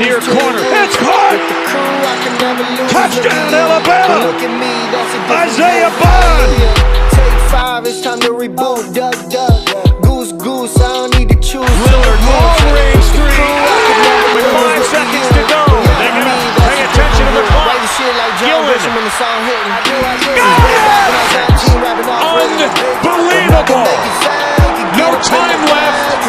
near corner. It's caught! Touchdown, Alabama! Isaiah Bond! Take 5, it's time to reboot. Duck, goose, goose, I don't need to choose. Lillard, long-range three, with 5 seconds to go. They're going to pay attention to the clock. Gillen. Unbelievable! No time left.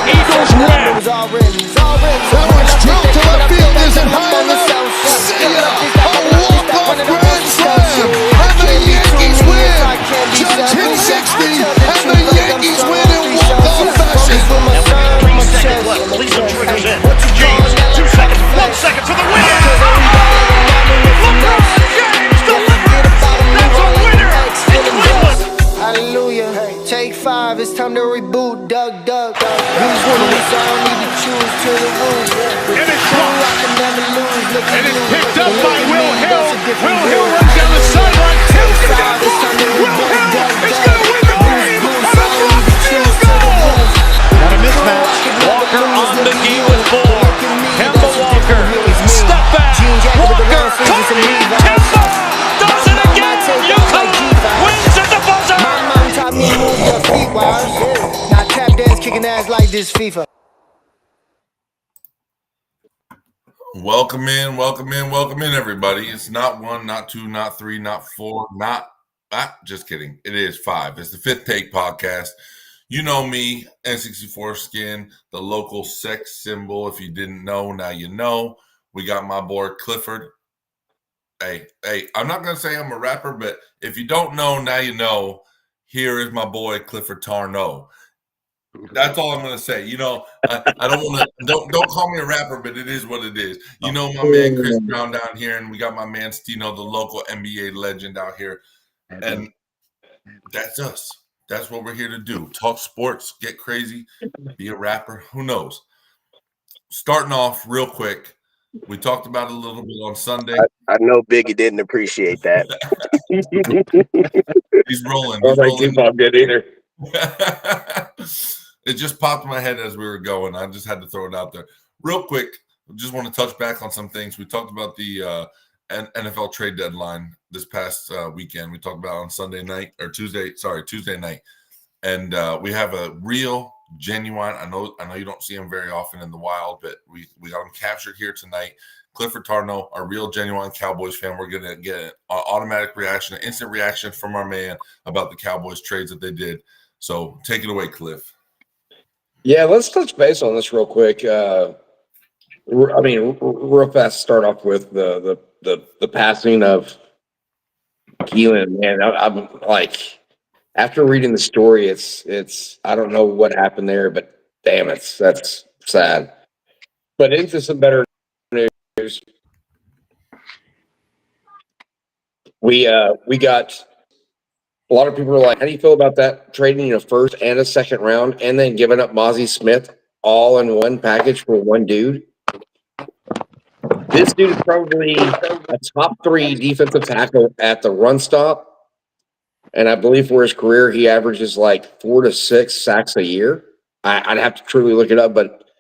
Eagles win. That one's drilled to left field. Isn't high enough. See ya! A walk-off grand slam. And the Yankees win. Judge hit 60, and the Yankees win in walk-off fashion. Please some triggers in. James, 2 seconds, 1 second for the win. LeBron James delivers. That's a winner in Cleveland. Hallelujah. Take 5, it's time to reboot. Duck. Who's winning? So I don't need to choose to the room. And it's blocked. And it's picked up by Will Hill. Will Hill runs down the sideline. Tips it down. Will Hill is going to win the game on a blocked field goal. Got a mismatch. Walker on the knee with 4. Kemba Walker. Step back. Walker. Tony. Kemba does it again. UConn wins at the buzzer. My mom taught me to move your feet, wires. Now tap dance, kicking ass like this FIFA. Welcome in, everybody. It's not 1, not 2, not 3, not 4, just kidding. It is 5. It's the Fifth Take podcast. You know me, N64 Skin, the local sex symbol. If you didn't know, now you know. We got my boy Clifford. Hey, I'm not going to say I'm a rapper, but if you don't know, now you know. Here is my boy Clifford Tarno. That's all I'm gonna say. You know, I don't want to. Don't call me a rapper, but it is what it is. You know, my man Chris Brown down here, and we got my man Stino, the local NBA legend out here, and that's us. That's what we're here to do: talk sports, get crazy, be a rapper. Who knows? Starting off real quick, we talked about it a little bit on Sunday. I know Biggie didn't appreciate that. He's rolling. I don't think Tupac did either. It just popped in my head as we were going. I just had to throw it out there. Real quick, I just want to touch back on some things. We talked about the NFL trade deadline this past weekend. We talked about it on Tuesday night. And we have a real, genuine, I know you don't see him very often in the wild, but we got him captured here tonight. Clifford Tarno, a real, genuine Cowboys fan. We're going to get an automatic reaction, an instant reaction from our man about the Cowboys trades that they did. So take it away, Cliff. Yeah, let's touch base on this real quick. Real fast. Start off with the passing of Keelan. Man, I'm like, after reading the story, it's I don't know what happened there, but damn, that's sad. But into some better news. We got. A lot of people are like, how do you feel about that, trading a first and a second round and then giving up Mozzie Smith all in one package for one dude? This dude is probably a top 3 defensive tackle at the run stop. And I believe for his career, he averages like 4 to 6 sacks a year. I'd have to truly look it up, but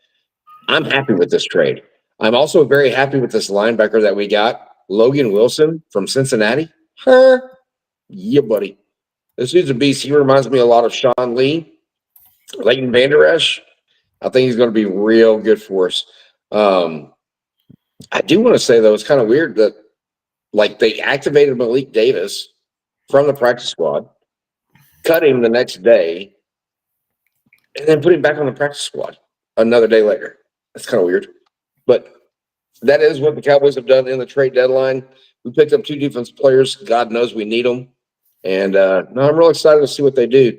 I'm happy with this trade. I'm also very happy with this linebacker that we got, Logan Wilson from Cincinnati. Yeah, buddy. This dude's a beast. He reminds me a lot of Sean Lee, Leighton Vander Esch. I think he's going to be real good for us. I do want to say, though, it's kind of weird that, like, they activated Malik Davis from the practice squad, cut him the next day, and then put him back on the practice squad another day later. That's kind of weird. But that is what the Cowboys have done in the trade deadline. We picked up 2 defensive players. God knows we need them. And I'm real excited to see what they do.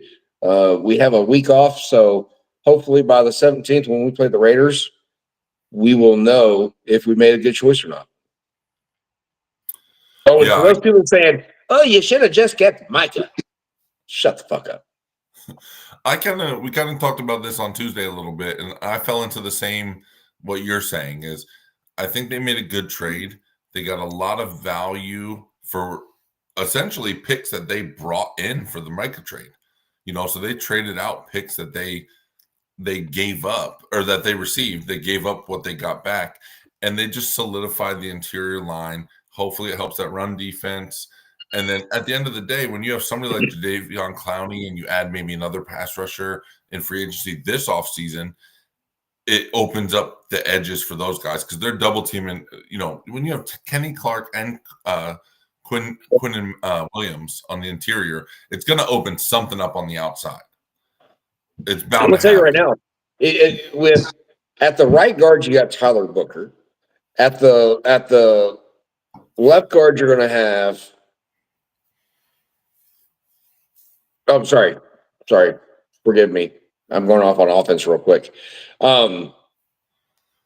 We have a week off, so hopefully by the 17th when we play the Raiders, we will know if we made a good choice or not. Oh, yeah. For those people saying, oh, you should have just kept Micah. Shut the fuck up. We kind of talked about this on Tuesday a little bit, and I fell into the same, what you're saying is, I think they made a good trade. They got a lot of value for essentially picks that they brought in for the Micah trade. You know, so they traded out picks that they gave up or that they received. They gave up what they got back. and they just solidify the interior line. Hopefully it helps that run defense. And then at the end of the day, when you have somebody like Jadeveon Clowney and you add maybe another pass rusher in free agency this offseason, it opens up the edges for those guys because they're double teaming. You know, when you have Kenny Clark and Quinn Williams on the interior, it's going to open something up on the outside. It's bound. I'm going to tell you right now, with at the right guard you got Tyler Booker. At the left guard you're going to have. Oh, I'm sorry. Forgive me. I'm going off on offense real quick.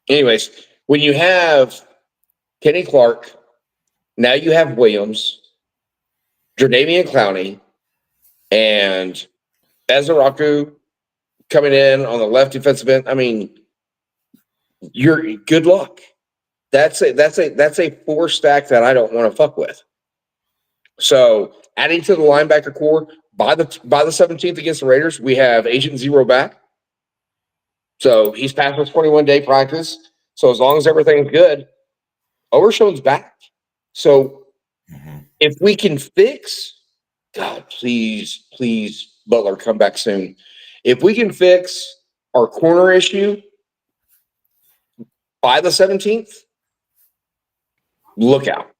Anyways, when you have Kenny Clark, now you have Williams, Jadeveon Clowney, and Ezaraku coming in on the left defensive end. I mean, you're good luck. That's a 4 stack that I don't want to fuck with. So adding to the linebacker core by the 17th against the Raiders, we have Agent Zero back. So he's passed his 21-day practice. So as long as everything's good, Overshown's back. So if we can fix, God, please, Butler, come back soon. If we can fix our corner issue by the 17th, look out.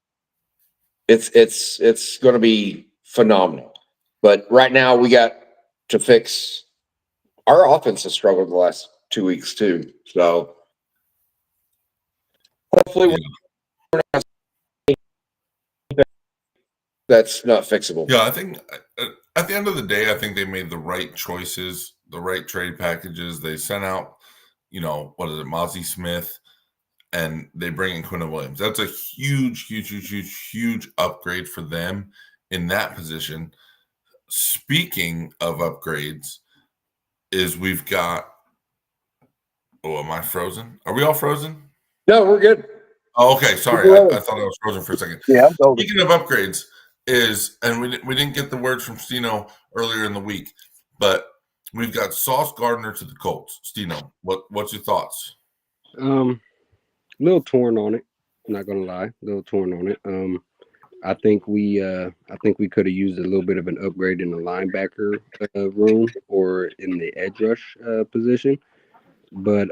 It's going to be phenomenal. But right now we got to fix our offense has struggled the last 2 weeks too. So hopefully we're not, that's not fixable. Yeah, I think at the end of the day, I think they made the right choices, the right trade packages. They sent out, Mozzie Smith, and they bring in Quinn Williams. That's a huge upgrade for them in that position. Speaking of upgrades, is we've got. Oh, am I frozen? Are we all frozen? No, we're good. Oh, okay. Sorry, I thought I was frozen for a second. Yeah. Speaking of upgrades, and we didn't get the word from Stino earlier in the week, but we've got Sauce Gardner to the Colts. Stino, what's your thoughts? A little torn on it. I'm not gonna lie, a little torn on it. I think we could have used a little bit of an upgrade in the linebacker room or in the edge rush position, but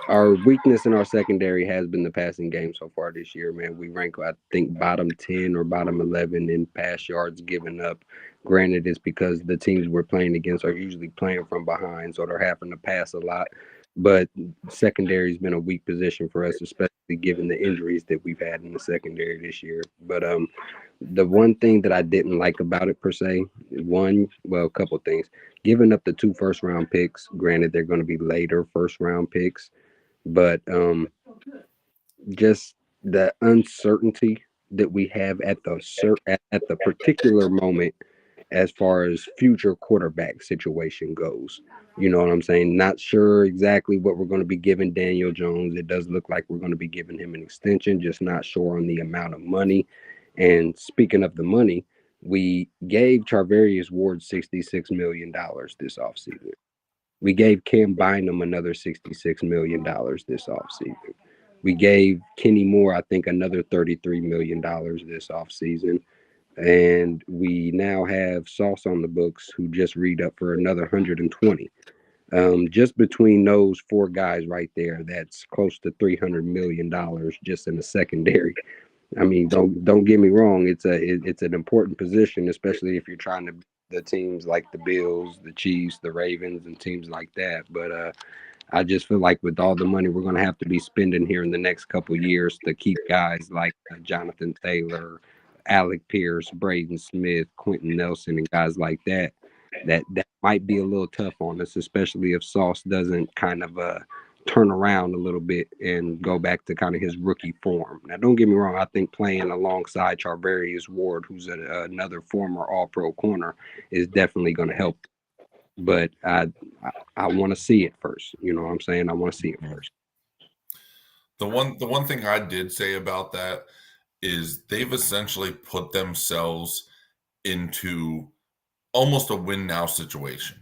our weakness in our secondary has been the passing game so far this year, man. We rank, I think, bottom 10 or bottom 11 in pass yards given up. Granted, it's because the teams we're playing against are usually playing from behind, so they're having to pass a lot. But secondary's been a weak position for us, especially given the injuries that we've had in the secondary this year. But the one thing that I didn't like about it per se, a couple of things. Giving up the 2 first-round picks, granted they're going to be later first-round picks, but just the uncertainty that we have at the particular moment as far as future quarterback situation goes. You know what I'm saying? Not sure exactly what we're going to be giving Daniel Jones. It does look like we're going to be giving him an extension, just not sure on the amount of money. And speaking of the money, we gave Charvarius Ward $66 million this offseason. We gave Cam Bynum another $66 million this offseason. We gave Kenny Moore, I think, another $33 million this offseason. And we now have Sauce on the books, who just read up for another 120. Just between those 4 guys right there, that's close to $300 million just in the secondary. I mean, don't get me wrong. It's an important position, especially if you're trying to the teams like the Bills, the Chiefs, the Ravens, and teams like that. But I just feel like with all the money we're going to have to be spending here in the next couple of years to keep guys like Jonathan Taylor, Alec Pierce, Braden Smith, Quentin Nelson, and guys like that might be a little tough on us, especially if Sauce doesn't kind of turn around a little bit and go back to kind of his rookie form. Now, don't get me wrong. I think playing alongside Charvarius Ward, who's another former All-Pro corner, is definitely going to help. But I want to see it first. You know what I'm saying? I want to see it first. The one thing I did say about that is they've essentially put themselves into almost a win now situation.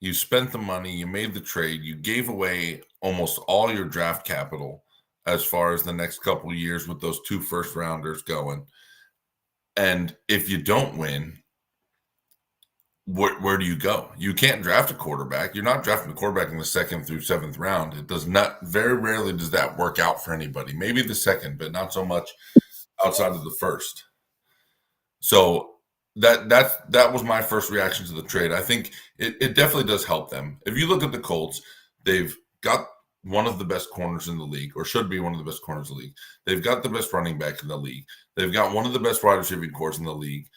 You spent the money, you made the trade, you gave away almost all your draft capital as far as the next couple of years with those 2 first-rounders going. And if you don't win, where do you go? You can't draft a quarterback. You're not drafting a quarterback in the 2nd through 7th round. It does not. Very rarely does that work out for anybody. Maybe the 2nd, but not so much outside of the 1st. So that was my first reaction to the trade. I think it definitely does help them. If you look at the Colts, they've got one of the best corners in the league, or should be one of the best corners in the league. They've got the best running back in the league. They've got one of the best wide receiving corps in the league.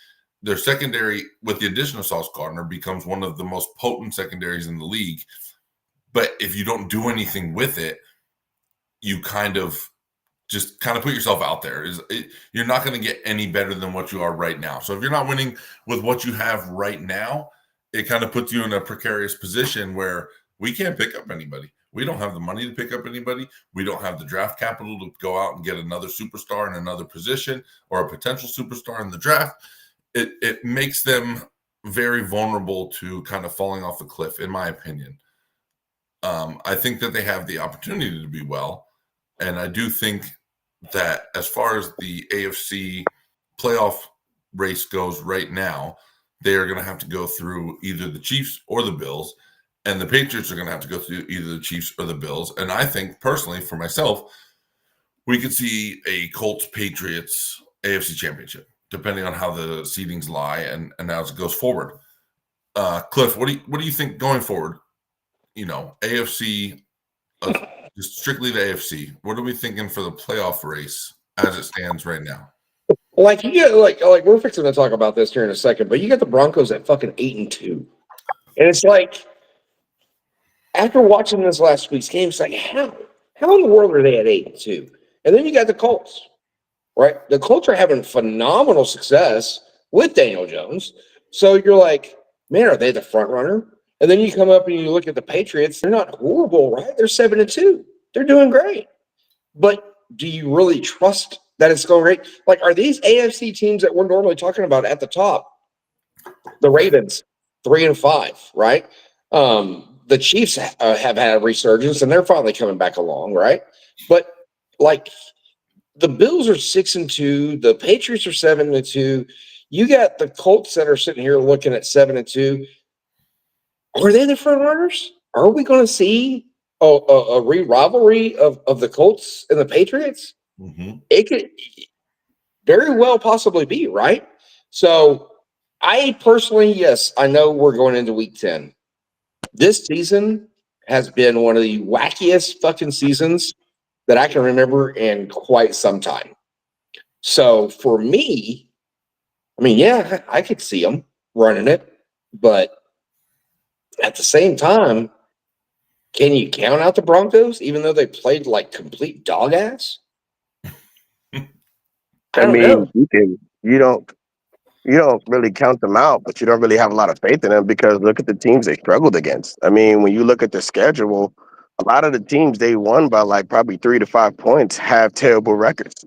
Their secondary, with the addition of Sauce Gardner, becomes one of the most potent secondaries in the league. But if you don't do anything with it, you kind of put yourself out there. You're not going to get any better than what you are right now. So if you're not winning with what you have right now, it kind of puts you in a precarious position where we can't pick up anybody. We don't have the money to pick up anybody. We don't have the draft capital to go out and get another superstar in another position or a potential superstar in the draft. It makes them very vulnerable to kind of falling off a cliff, in my opinion. I think that they have the opportunity to be well. And I do think that as far as the AFC playoff race goes right now, they are going to have to go through either the Chiefs or the Bills. And the Patriots are going to have to go through either the Chiefs or the Bills. And I think, personally, for myself, we could see a Colts-Patriots AFC championship, depending on how the seedings lie and as it goes forward. Cliff, what do you think going forward? AFC, just strictly the AFC. What are we thinking for the playoff race as it stands right now? Like you get like we're fixing to talk about this here in a second, but you got the Broncos at fucking 8-2, and it's like after watching this last week's game, it's like how in the world are they at 8-2? And then you got the Colts, right? The Colts are having phenomenal success with Daniel Jones, so you're like, man, are they the front runner? And then you come up and you look at the Patriots; they're not horrible, right? They're 7-2. They're doing great, but do you really trust that it's going great? Like, are these AFC teams that we're normally talking about at the top? The Ravens, 3-5, right? The Chiefs have had a resurgence, and they're finally coming back along, right? But like, the Bills are 6-2, the Patriots are 7-2. You got the Colts that are sitting here looking at 7-2. Are they the front runners? Are we going to see a re-rivalry of the Colts and the Patriots? Mm-hmm. It could very well possibly be, right? So I personally, yes, I know we're going into week 10. This season has been one of the wackiest fucking seasons that I can remember in quite some time. So for me, I mean, yeah, I could see them running it, but at the same time, can you count out the Broncos even though they played like complete dog ass? I mean, you don't really count them out, but you don't really have a lot of faith in them because look at the teams they struggled against. I mean, when you look at the schedule, a lot of the teams they won by like probably 3 to 5 points have terrible records.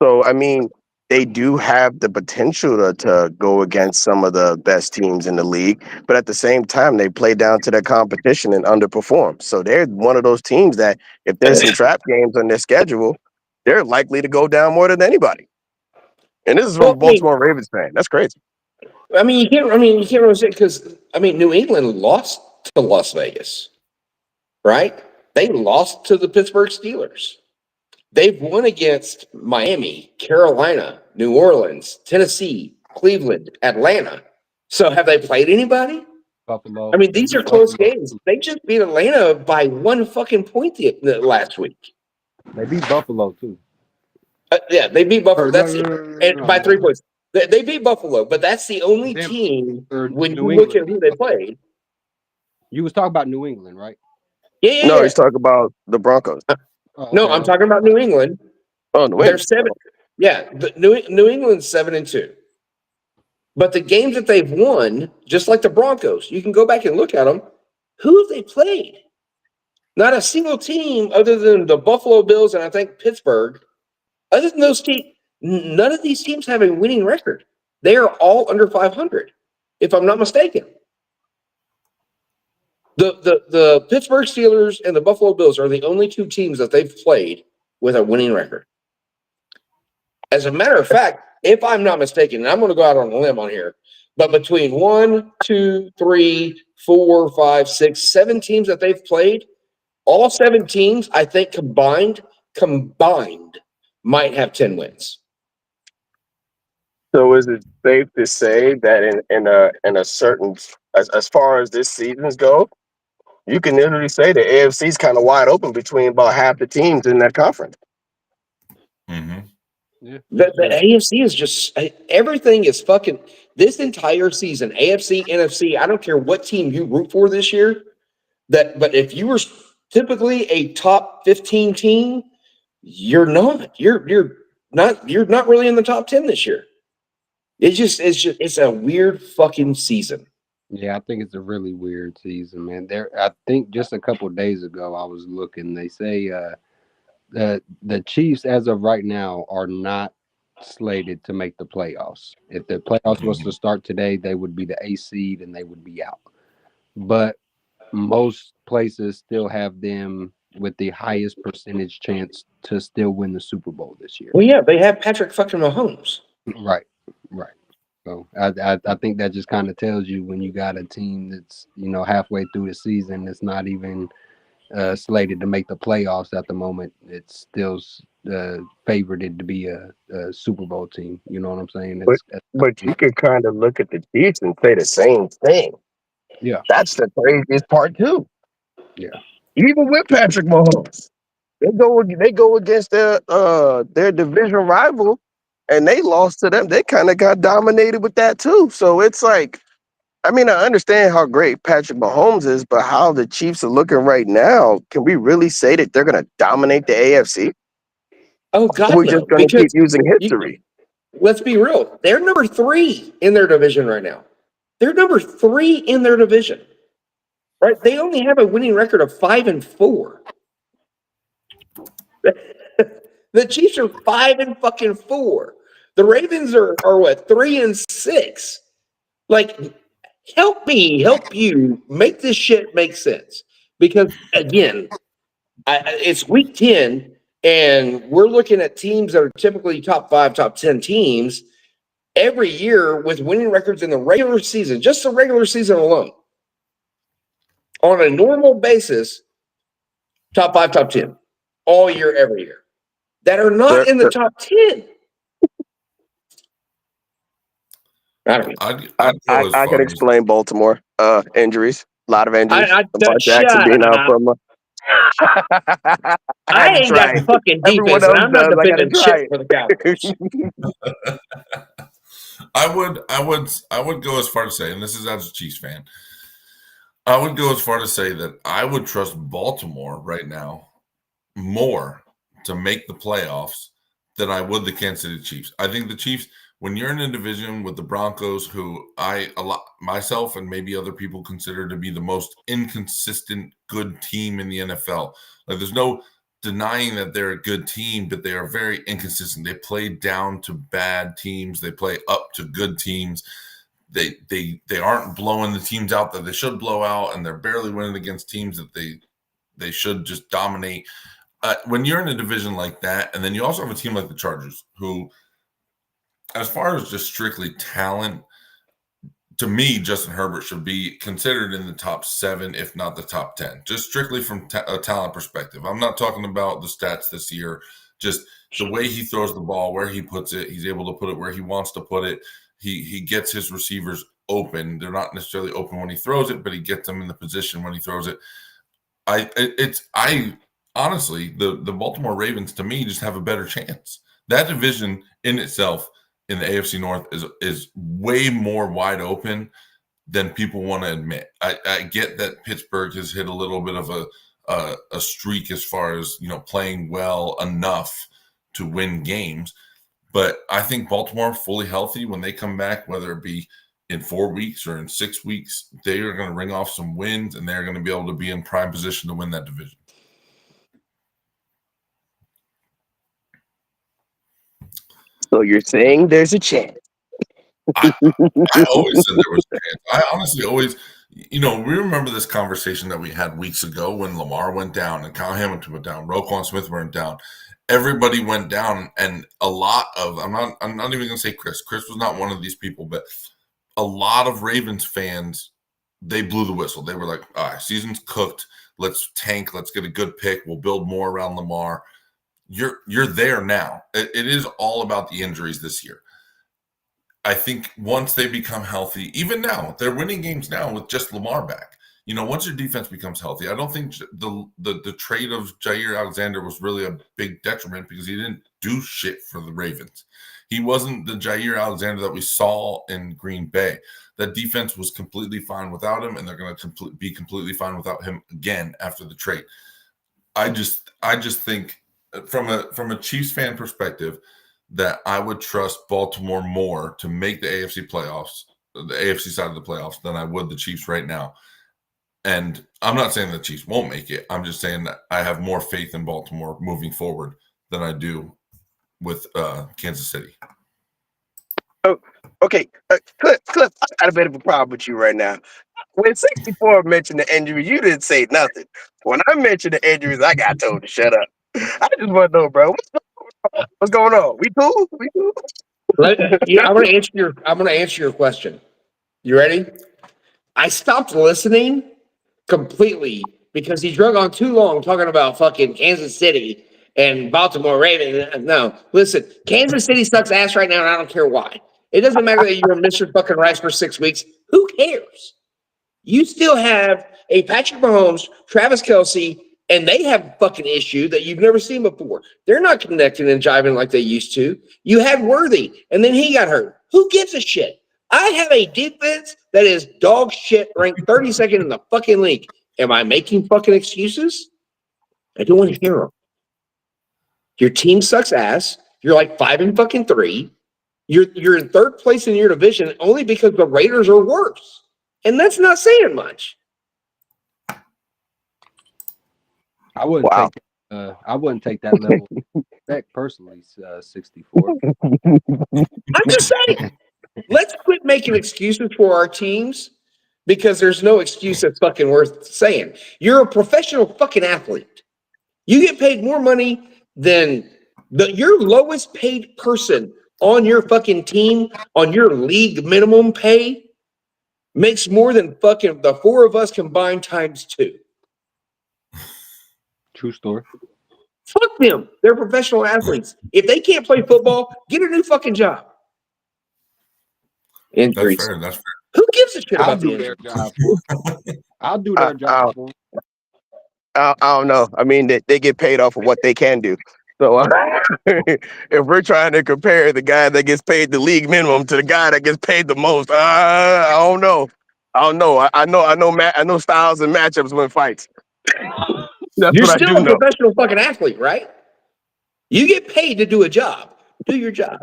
So I mean, they do have the potential to go against some of the best teams in the league, but at the same time, they play down to their competition and underperform. So they're one of those teams that if there's some trap games on their schedule, they're likely to go down more than anybody. And this is from a Baltimore Ravens fan. That's crazy. I mean, you can't really say because New England lost to Las Vegas, right? They lost to the Pittsburgh Steelers. They've won against Miami, Carolina, New Orleans, Tennessee, Cleveland, Atlanta. So have they played anybody? Buffalo. I mean, these are close games. They just beat Atlanta by 1 fucking point last week. They beat Buffalo too. Yeah, they beat Buffalo. No, by 3 points. They beat Buffalo, but that's the only team when you look at who they played. You was talking about New England, right? Yeah. No, he's talking about the Broncos. No, I'm talking about New England. Oh, New They're England. 7. Yeah, New England's 7-2. But the games that they've won, just like the Broncos, you can go back and look at them. Who have they played? Not a single team other than the Buffalo Bills and I think Pittsburgh. Other than those teams, none of these teams have a winning record. They are all under 500, if I'm not mistaken. The Pittsburgh Steelers and the Buffalo Bills are the only 2 teams that they've played with a winning record. As a matter of fact, if I'm not mistaken, and I'm going to go out on a limb on here, but between 1, 2, 3, 4, 5, 6, 7 teams that they've played, all 7 teams, I think combined, might have 10 wins. So is it safe to say that in a certain as far as this seasons go, you can literally say the AFC is kind of wide open between about half the teams in that conference? Mm-hmm. Yeah. The AFC is just everything is fucking this entire season. AFC, NFC. I don't care what team you root for this year. But if you were typically a top 15 team, you're not. You're not really in the top 10 this year. It's a weird fucking season. Yeah, I think it's a really weird season, man. I think just a couple of days ago I was looking. They say the Chiefs, as of right now, are not slated to make the playoffs. If the playoffs was to start today, they would be the 8th seed and they would be out. But most places still have them with the highest percentage chance to still win the Super Bowl this year. Well, yeah, they have Patrick fucking Mahomes. Right. So I think that just kind of tells you when you got a team that's, halfway through the season, that's not even slated to make the playoffs at the moment. It's still favored to be a Super Bowl team. You know what I'm saying? But you can kind of look at the Chiefs and say the same thing. Yeah. That's the craziest part too. Yeah. Even with Patrick Mahomes, they go against their division rival, and they lost to them. They kind of got dominated with that too. So it's like, I mean, I understand how great Patrick Mahomes is, but how the Chiefs are looking right now, can we really say that they're going to dominate the AFC? Oh God, We're just going to keep using history. Let's be real. They're number 3 in their division right now. They're number 3 in their division. Right? They only have a winning record of 5-4. The Chiefs are 5-4. The Ravens are what, 3-6. Like, help you make this shit make sense. Because again, it's week 10, and we're looking at teams that are typically top 5, top 10 teams every year with winning records in the regular season, just the regular season alone. On a normal basis, top 5, top 10, all year, every year, that are not in the top 10. I can explain Baltimore injuries. A lot of injuries. Lamar Jackson being out from. I ain't got the fucking defense, and I'm not defending shit for the Cowboys. I would go as far to say, and this is as a Chiefs fan, I would go as far to say that I would trust Baltimore right now more to make the playoffs than I would the Kansas City Chiefs. I think the Chiefs, when you're in a division with the Broncos, who myself and maybe other people consider to be the most inconsistent good team in the NFL. Like, there's no denying that they're a good team, but they are very inconsistent. They play down to bad teams. They play up to good teams. They aren't blowing the teams out that they should blow out, and they're barely winning against teams that they should just dominate. When you're in a division like that, and then you also have a team like the Chargers, who, as far as just strictly talent, to me, Justin Herbert should be considered in the top 7, if not the top 10, just strictly from a talent perspective. I'm not talking about the stats this year, just the way he throws the ball, where he puts it. He's able to put it where he wants to put it. He gets his receivers open. They're not necessarily open when he throws it, but he gets them in the position when he throws it. Honestly, the Baltimore Ravens, to me, just have a better chance. That division in itself in the AFC North is way more wide open than people want to admit. I get that Pittsburgh has hit a little bit of a streak as far as, playing well enough to win games. But I think Baltimore, fully healthy, when they come back, whether it be in 4 weeks or in 6 weeks, they are going to ring off some wins, and they're going to be able to be in prime position to win that division. So you're saying there's a chance? I always said there was a chance. I honestly always, we remember this conversation that we had weeks ago when Lamar went down and Kyle Hamilton went down, Roquan Smith went down. everybody went down, and a lot of I'm not even gonna say Chris. Chris was not one of these people, but a lot of Ravens fans, they blew the whistle. They were like, all right, season's cooked. Let's tank. Let's get a good pick. We'll build more around Lamar. You're there now. It is all about the injuries this year. I think once they become healthy, even now, they're winning games now with just Lamar back. You know, once your defense becomes healthy, I don't think the trade of Jair Alexander was really a big detriment because he didn't do shit for the Ravens. He wasn't the Jair Alexander that we saw in Green Bay. That defense was completely fine without him, and they're going to be completely fine without him again after the trade. I just think from a Chiefs fan perspective that I would trust Baltimore more to make the AFC playoffs, the AFC side of the playoffs, than I would the Chiefs right now. And I'm not saying the Chiefs won't make it. I'm just saying that I have more faith in Baltimore moving forward than I do with Kansas City. Oh, okay. Cliff, I got a bit of a problem with you right now. When 64 mentioned the injury, you didn't say nothing. When I mentioned the injuries, I got told to shut up. I just want to know, bro, what's going on? We cool? We cool? I'm gonna answer your question. You ready? I stopped listening completely because he drug on too long talking about fucking Kansas City and Baltimore Ravens. No, listen, Kansas City sucks ass right now, and I don't care why. It doesn't matter that you're Mr. fucking Rice for 6 weeks. Who cares? You still have a Patrick Mahomes, Travis Kelce, and they have a fucking issue that you've never seen before. They're not connecting and jiving like they used to. You had Worthy, and then he got hurt. Who gives a shit? I have a defense that is dog shit, ranked 32nd in the fucking league. Am I making fucking excuses? I don't want to hear them. Your team sucks ass. You're like 5-3. You're in third place in your division only because the Raiders are worse. And that's not saying much. I wouldn't take that level of respect personally, 64. I'm just saying. Let's quit making excuses for our teams because there's no excuse that's fucking worth saying. You're a professional fucking athlete. You get paid more money than your lowest paid person on your fucking team, on your league minimum pay, makes more than fucking the four of us combined times 2. True story. Fuck them. They're professional athletes. If they can't play football, get a new fucking job. Injuries. That's fair. That's fair. Who gives a shit I'll about do the their injuries? job. I'll do their job for them. I don't know. I mean, they get paid off of what they can do. So if we're trying to compare the guy that gets paid the league minimum to the guy that gets paid the most, I don't know. I know styles and matchups win fights. That's You're what still I do a know. professional fucking athlete, right? You get paid to do a job. Do your job.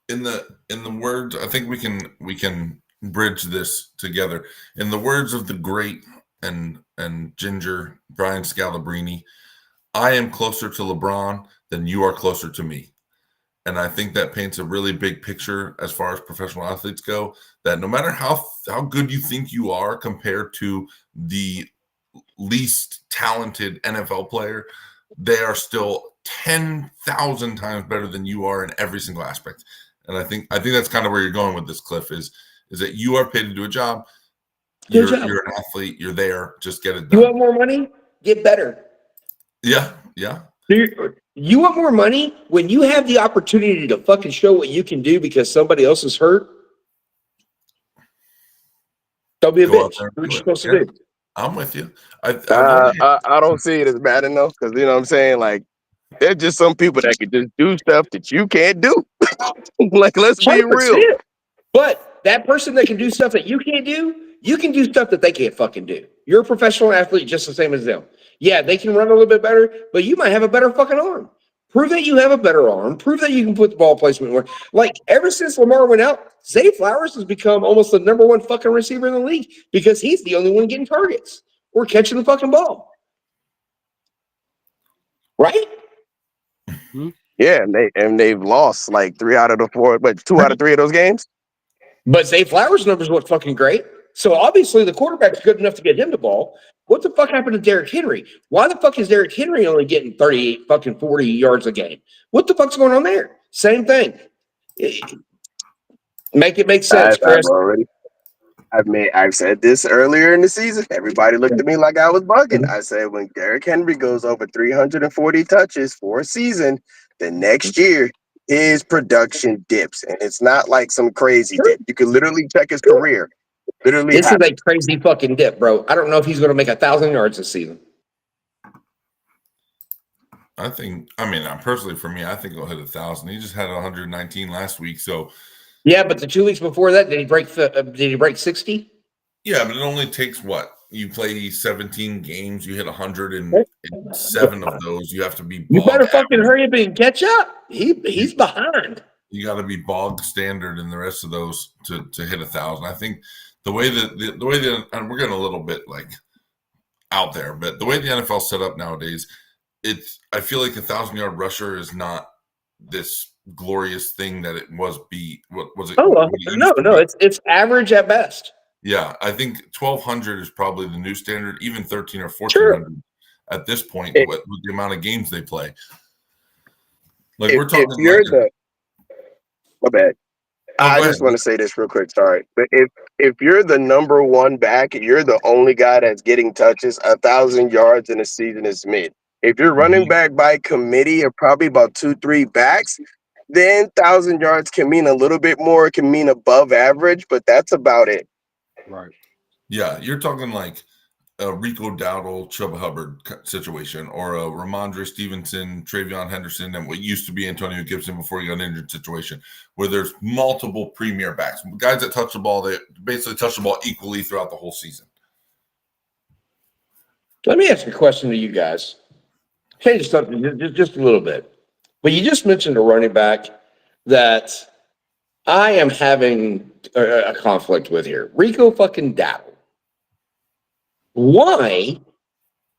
In the words, I think we can bridge this together. In the words of the great and ginger Brian Scalabrine, I am closer to LeBron than you are closer to me. And I think that paints a really big picture as far as professional athletes go, that no matter how good you think you are compared to the least talented NFL player, they are still 10,000 times better than you are in every single aspect. And I think that's kind of where you're going with this, Cliff, is that you are paid to do a job. You're an athlete. You're there. Just get it done. You want more money? Get better. Yeah. You want more money? When you have the opportunity to fucking show what you can do because somebody else is hurt, don't be a Go out bitch. there and Do what do you're it. supposed to do. I'm with you. I don't see it as bad enough because you know what I'm saying. Like, there's just some people that can just do stuff that you can't do. Like, let's be 100%. real. But that person that can do stuff that you can't do, you can do stuff that they can't fucking do. You're a professional athlete just the same as them. Yeah, they can run a little bit better, but you might have a better fucking arm. Prove that you have a better arm. Prove that you can put the ball placement more. Like, ever since Lamar went out, Zay Flowers has become almost the number one fucking receiver in the league because he's the only one getting targets or catching the fucking ball. Right? Yeah, and they've lost like 3 out of the 4, but 2 out of 3 of those games. But Zay Flowers' numbers look fucking great. So obviously the quarterback's good enough to get him the ball. What the fuck happened to Derrick Henry? Why the fuck is Derrick Henry only getting 38 fucking 40 yards a game? What the fuck's going on there? Same thing. Make it make sense, Chris. I've said this earlier in the season. Everybody looked at me like I was bugging. I said when Derrick Henry goes over 340 touches for a season, the next year his production dips, and it's not like some crazy dip. You can literally check his career. Literally, This is a crazy fucking dip, bro. I don't know if he's going to make 1,000 yards this season. Personally, for me, I think he'll hit 1,000. He just had 119 last week, so. Yeah, but the 2 weeks before that, did he break 60? Yeah, but it only takes what? You play 17 games, you hit 107 of those. You have to be. You better fucking hurry up and catch up. He's behind. You got to be bog standard in the rest of those to hit 1,000. I think the way that and we're getting a little bit like out there, but the way the NFL set up nowadays, I feel like 1,000-yard rusher is not this glorious thing that it was. What was it? No, it's average at best. Yeah, I think 1,200 is probably the new standard, even 1,300 or 1,400 at this point with the amount of games they play. Like we're talking. My bad. I just want to say this real quick. Sorry, but if you're the number one back, you're the only guy that's getting touches. 1,000 yards in a season is mid. If you're running back by committee of probably about 2-3 backs, then 1,000 yards can mean a little bit more. It can mean above average, but that's about it. Right. Yeah, you're talking like a Rico Dowdle, Chuba Hubbard situation, or a Ramondre Stevenson, Travion Henderson, and what used to be Antonio Gibson before he got injured situation, where there's multiple premier backs, guys that touch the ball, they basically touch the ball equally throughout the whole season. Let me ask a question to you guys. Change something just a little bit. But you just mentioned a running back that I am having a conflict with here. Rico fucking Dowdle. Why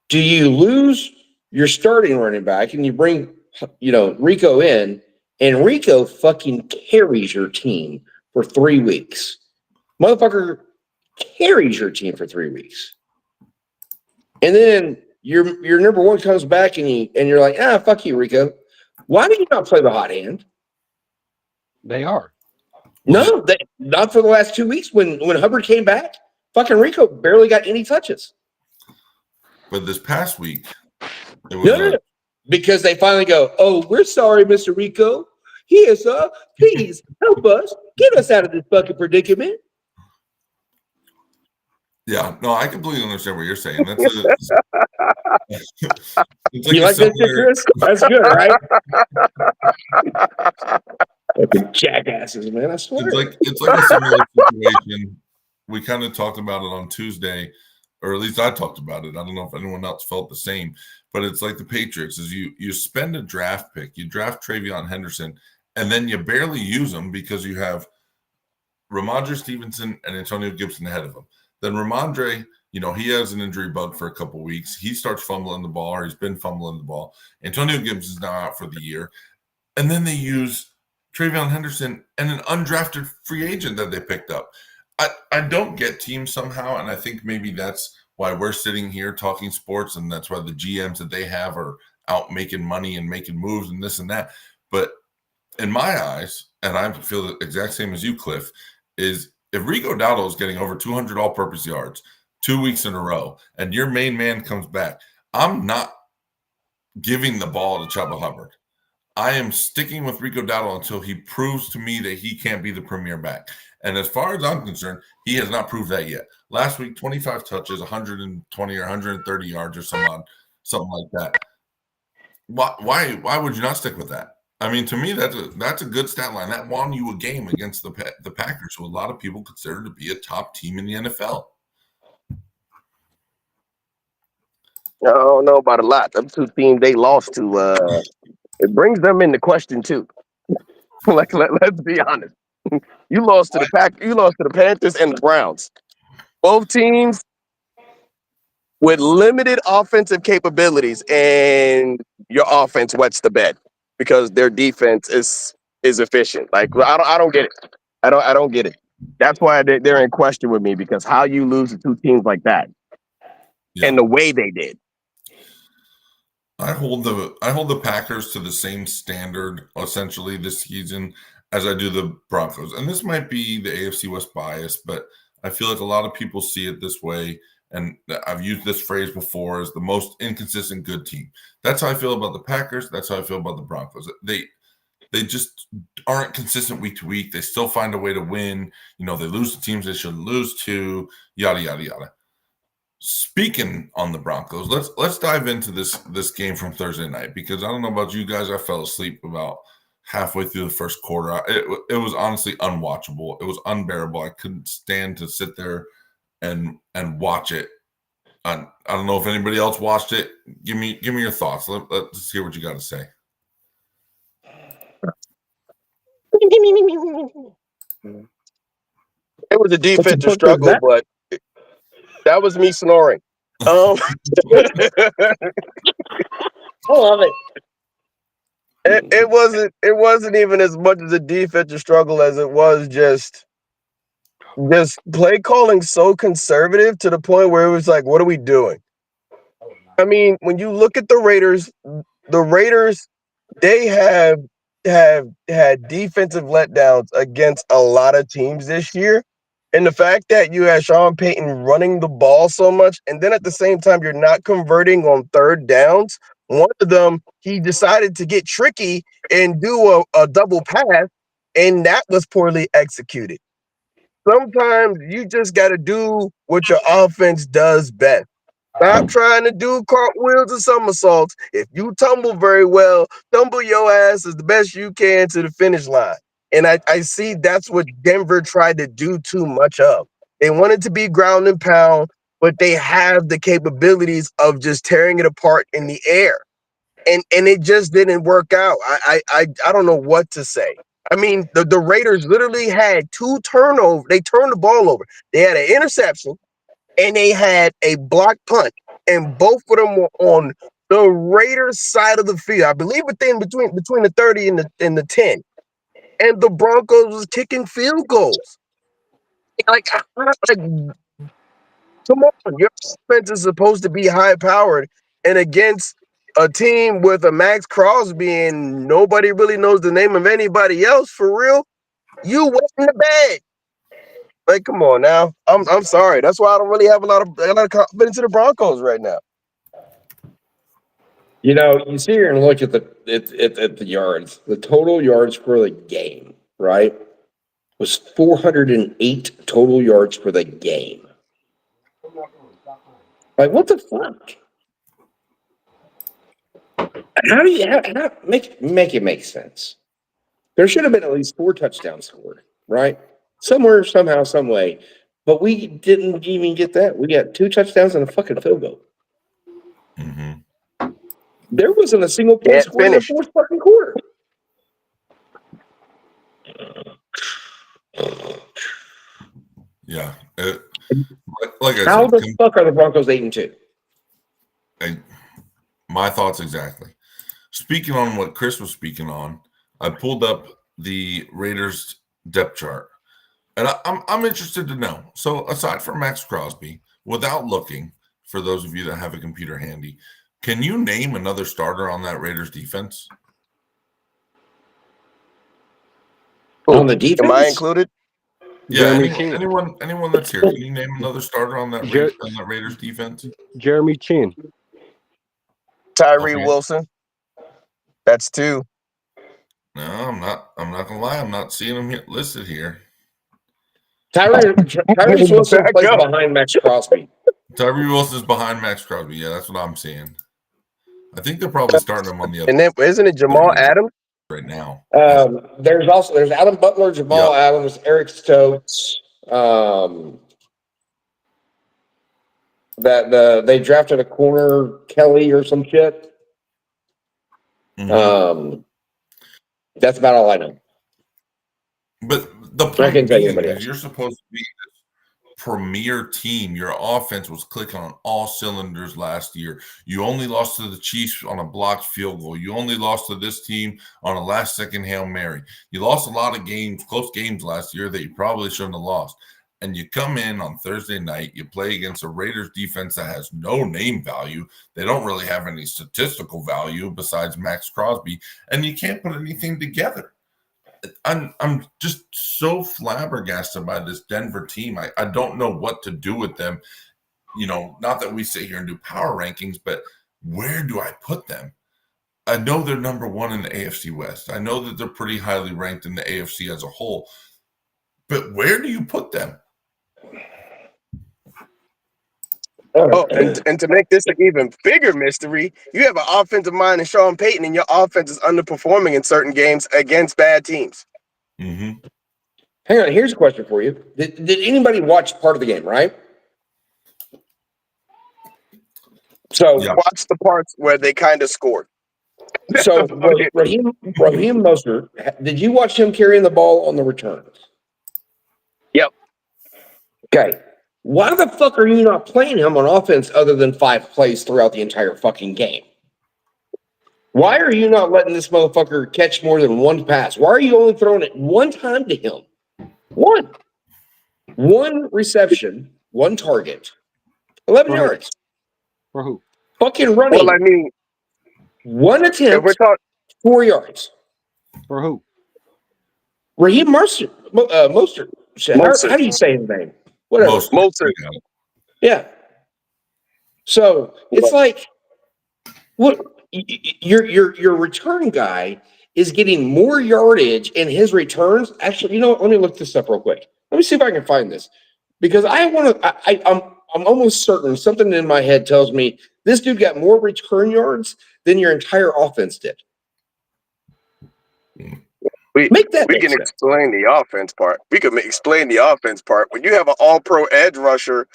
do you lose your starting running back and you bring, Rico in, and Rico fucking carries your team for 3 weeks? Motherfucker carries your team for 3 weeks. And then your number one comes back and you're like, fuck you, Rico. Why do you not play the hot hand? They are. No, not for the last 2 weeks. When Hubbard came back, fucking Rico barely got any touches. But this past week, it was because they finally go, oh, we're sorry, Mr. Rico. Yes, please help us. Get us out of this fucking predicament. Yeah, no, I completely understand what you're saying. That's you like this, Chris? That's good, right? Fucking jackasses, man! I swear. It's like a similar situation. We kind of talked about it on Tuesday, or at least I talked about it. I don't know if anyone else felt the same, but it's like the Patriots. Is you spend a draft pick, you draft Travion Henderson, and then you barely use him because you have Ramondre Stevenson and Antonio Gibson ahead of him. Then Ramondre, he has an injury bug for a couple of weeks. He starts fumbling the ball, or he's been fumbling the ball. Antonio Gibson's now out for the year. And then they use Travion Henderson and an undrafted free agent that they picked up. I don't get teams somehow, and I think maybe that's why we're sitting here talking sports, and that's why the GMs that they have are out making money and making moves and this and that. But in my eyes, and I feel the exact same as you, Cliff, is if Rico Dowdle is getting over 200 all-purpose yards 2 weeks in a row, and your main man comes back, I'm not giving the ball to Chuba Hubbard. I am sticking with Rico Dowdle until he proves to me that he can't be the premier back. And as far as I'm concerned, he has not proved that yet. Last week, 25 touches, 120 or 130 yards or something like that. Why would you not stick with that? I mean, to me, that's a good stat line. That won you a game against the Packers, who a lot of people consider to be a top team in the NFL. I don't know about a lot. Them two teams they lost to, it brings them into question too. Let's be honest. You lost to the Pack. You lost to the Panthers and the Browns. Both teams with limited offensive capabilities, and your offense wets the bed because their defense is efficient. Like I don't get it. I don't get it. That's why they're in question with me, because how you lose to two teams like that. and the way they did. I hold the Packers to the same standard essentially this season as I do the Broncos. And this might be the AFC West bias, but I feel like a lot of people see it this way. And I've used this phrase before as the most inconsistent good team. That's how I feel about the Packers. That's how I feel about the Broncos. They just aren't consistent week to week. They still find a way to win. You know, they lose to teams they shouldn't lose to, yada, yada, yada. Speaking on the Broncos, let's dive into this game from Thursday night, because I don't know about you guys. I fell asleep about halfway through the first quarter. It was honestly unwatchable. It was unbearable. I couldn't stand to sit there and watch it. I don't know if anybody else watched it. Give me your thoughts. Let's hear what you got to say. It was a defensive struggle, but that was me snoring. I love it. It wasn't even as much as a defensive struggle as it was just play calling so conservative to the point where it was like, what are we doing? I mean, when you look at the Raiders, they have had defensive letdowns against a lot of teams this year. And the fact that you had Sean Payton running the ball so much, and then at the same time, you're not converting on third downs. One of them, he decided to get tricky and do a double pass, and that was poorly executed. Sometimes you just got to do what your offense does best. Stop trying to do cartwheels and somersaults. If you tumble very well, tumble your ass as the best you can to the finish line. And I see that's what Denver tried to do too much of. They wanted to be ground and pound, but they have the capabilities of just tearing it apart in the air. And it just didn't work out. I don't know what to say. I mean, the Raiders literally had 2 turnovers. They turned the ball over. They had an interception and they had a blocked punt. And both of them were on the Raiders side of the field. I believe between the 30 and the 10. And the Broncos was kicking field goals. Like, come on, your offense is supposed to be high powered, and against a team with a Max Crosby and nobody really knows the name of anybody else for real, you went in the bed. Like, come on now. I'm sorry. That's why I don't really have a lot of confidence in the Broncos right now. You know, you sit here and look at the yards. The total yards for the game, right, was 408 total yards for the game. Like, what the fuck? How do you make it make sense? There should have been at least 4 touchdowns scored, right? Somewhere, somehow, some way. But we didn't even get that. We got 2 touchdowns and a fucking field goal. Mm-hmm. There wasn't a single point scored in the fourth fucking quarter. Yeah. Like I How said, the fuck are the Broncos 8-2? My thoughts exactly. Speaking on what Chris was speaking on, I pulled up the Raiders depth chart, and I'm interested to know. So aside from Max Crosby, without looking, for those of you that have a computer handy, can you name another starter on that Raiders defense? On the defense? Am I included? Yeah, Jeremy Chin. anyone that's here. Can you name another starter on that Raiders defense? Jeremy Chin. Tyree Okay. Wilson. That's 2. No, I'm not gonna lie. I'm not seeing him listed here. Tyree Wilson plays behind Max Crosby. Tyree Wilson's behind Max Crosby. Yeah, that's what I'm seeing. I think they're probably starting him on the other And then isn't it Jamal Adams? right now. There's Adam Butler, Jamal Adams, Eric Stokes. They drafted a corner, Kelly or some shit. Mhm. That's about all I know. But the I can point tell you being anybody is else. you're supposed to be this premier team. Your offense was clicking on all cylinders last year. You only lost to the Chiefs on a blocked field goal. You only lost to this team on a last-second Hail Mary. You lost a lot of games, close games last year that you probably shouldn't have lost. and you come in on Thursday night, you play against a Raiders defense that has no name value. They don't really have any statistical value besides Max Crosby, and you can't put anything together. I'm just so flabbergasted by this Denver team. I don't know what to do with them. Not that we sit here and do power rankings, but where do I put them? I know they're number one in the AFC West. I know that they're pretty highly ranked in the AFC as a whole. But where do you put them? Oh, and to make this an even bigger mystery, you have an offensive mind in Sean Payton, and your offense is underperforming in certain games against bad teams. Mm-hmm. Hang on, here's a question for you. Did anybody watch part of the game, right? So Yeah. Watch the parts where they kind of scored. So Raheem Mostert, did you watch him carrying the ball on the returns? Yep. Okay. Why the fuck are you not playing him on offense other than 5 plays throughout the entire fucking game? Why are you not letting this motherfucker catch more than 1 pass? Why are you only throwing it 1 time to him? 1. 1 reception, 1 target, 11 yards. For who? Fucking running. Well, I mean, 1 if attempt, we're talking, 4 yards. For who? Raheem Mostert. How do you say his name? Whatever. Mostert. Yeah. So it's like, what your return guy is getting more yardage in his returns. Actually, let me look this up real quick. Let me see if I can find this, because I'm almost certain something in my head tells me this dude got more return yards than your entire offense did. We Make that make can sense. explain the offense part. We can explain the offense part. When you have an all-pro edge rusher,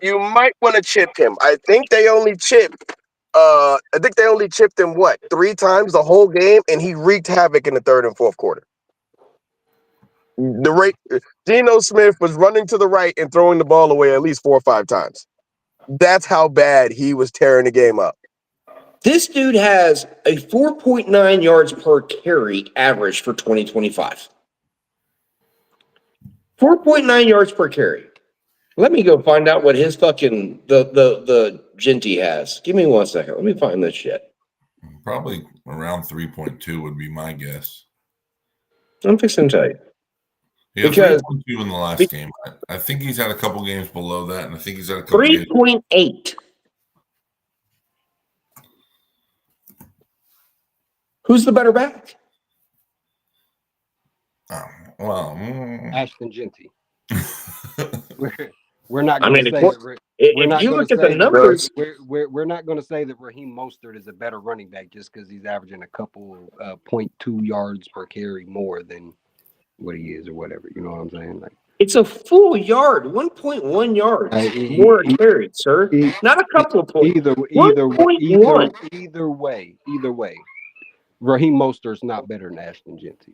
you might want to chip him. I think they only chipped him 3 times the whole game, and he wreaked havoc in the 3rd and 4th quarter. Geno Smith was running to the right and throwing the ball away at least 4 or 5 times. That's how bad he was tearing the game up. This dude has a 4.9 yards per carry average for 2025. 4.9 yards per carry. Let me go find out what his fucking the Genty has. Give me 1 second. Let me find this shit. Probably around 3.2 would be my guess. I'm fixing to tell you. Yeah, Because 3.2 in the last game. I think he's had a couple games below that, and I think he's had a couple games. 3.8. Who's the better back? Ashton Genty. We're not I going mean, to say that. if you look at the numbers, We're not going to say that Raheem Mostert is a better running back just because he's averaging a couple 0.2 yards per carry more than what he is or whatever. You know what I'm saying? Like, it's a full yard, 1.1 yards more carry, sir. Not a couple of points. Either way, Raheem Mostert's not better than Ashton Genty,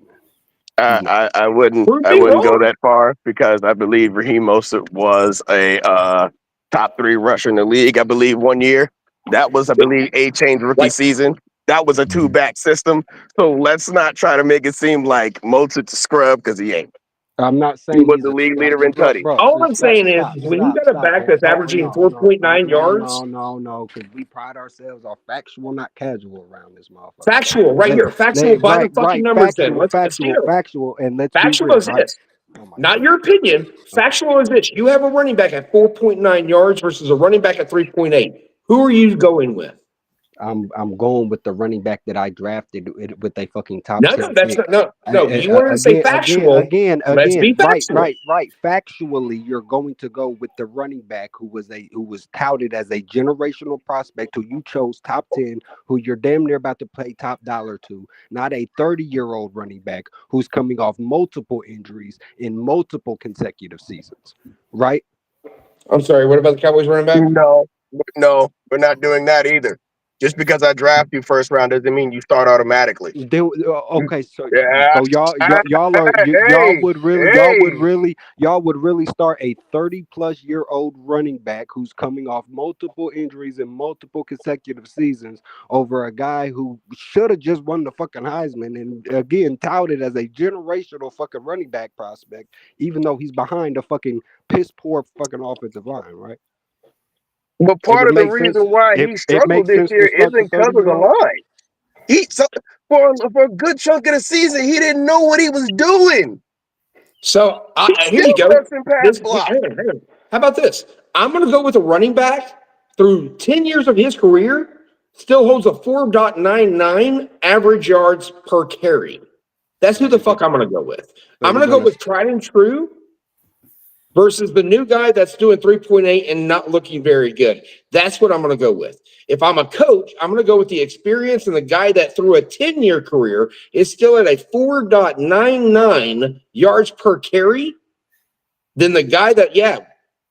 man. I wouldn't go that far, because I believe Raheem Mostert was a top 3 rusher in the league. I believe 1 year. That was, I believe, A-Chain's rookie season. That was a 2-back system. So let's not try to make it seem like Mostert's a scrub, because he ain't. I'm not saying he was the league leader in tutty. All I'm saying is, when you got a back that's averaging 4.9 yards. No, because we pride ourselves on factual, not casual around this motherfucker. Factual, right here. Factual by the fucking numbers then. Factual, and let's factual be real, is this. Not your opinion. Factual is this. You have a running back at 4.9 yards versus a running back at 3.8. Who are you going with? I'm going with the running back that I drafted with a fucking top. No, that's not. No. You wanted to say factual. Again. Let's be factual. Right. Factually, you're going to go with the running back who was touted as a generational prospect who you chose top 10, who you're damn near about to pay top dollar to, not a 30-year-old running back who's coming off multiple injuries in multiple consecutive seasons. Right? I'm sorry. What about the Cowboys running back? No, we're not doing that either. Just because I draft you first round doesn't mean you start automatically. Okay, so Yeah. y'all Hey, would hey. really start a 30-plus-year-old running back who's coming off multiple injuries and multiple consecutive seasons over a guy who should have just won the fucking Heisman and again touted as a generational fucking running back prospect, even though he's behind a fucking piss poor fucking offensive line, right? But It part would of the make sense. reason why It he it struggled makes this sense year to start the isn't because of 30 the year old. line. For a good chunk of the season, he didn't know what he was doing. So He's here you still go. pressing pass block. Hang on. How about this? I'm going to go with a running back through 10 years of his career, still holds a 4.99 average yards per carry. That's who the fuck I'm going to go with. I'm going to go with tried and true versus the new guy that's doing 3.8 and not looking very good. That's what I'm going to go with. If I'm a coach, I'm going to go with the experience and the guy that through a 10-year career is still at a 4.99 yards per carry. Then the guy that,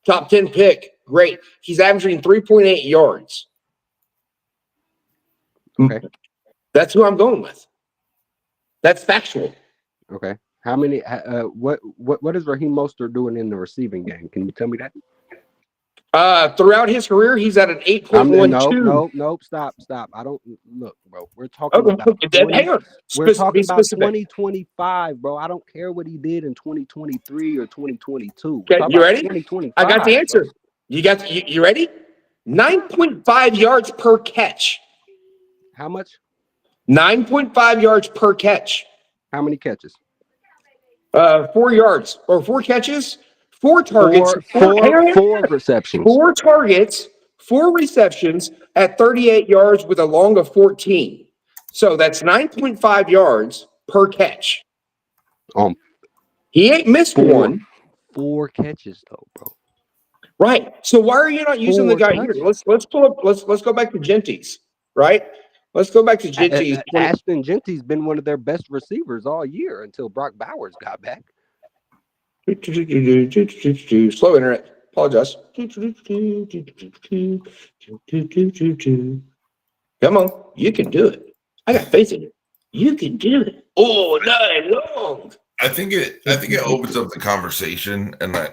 top 10 pick, great. He's averaging 3.8 yards. Okay. That's who I'm going with. That's factual. Okay. How many? What is Raheem Mostert doing in the receiving game? Can you tell me that? Throughout his career, he's at an 8.12. Nope. Stop. I don't look, bro. We're talking Okay. about Hang on. we're talking Be about specific. 2025, bro. I don't care what he did in 2023 or 2022. Okay, you ready? 2025. I got the answer. Bro. You ready? 9.5 yards per catch. How much? 9.5 yards per catch. How many catches? 4 yards or 4 catches, 4 targets, four receptions. 4 targets, 4 receptions at 38 yards with a long of 14. So that's 9.5 yards per catch. He ain't missed one. 4 catches though, bro. Right. So why are you not using the guy touches. here? Let's pull up. Let's go back to Genty's. Right. Let's go back to Genty's. Ashton Genty's been one of their best receivers all year until Brock Bowers got back. Slow internet. Apologize. Come on, you can do it. I got faith in you. You can do it all night long. I think it opens up the conversation, and I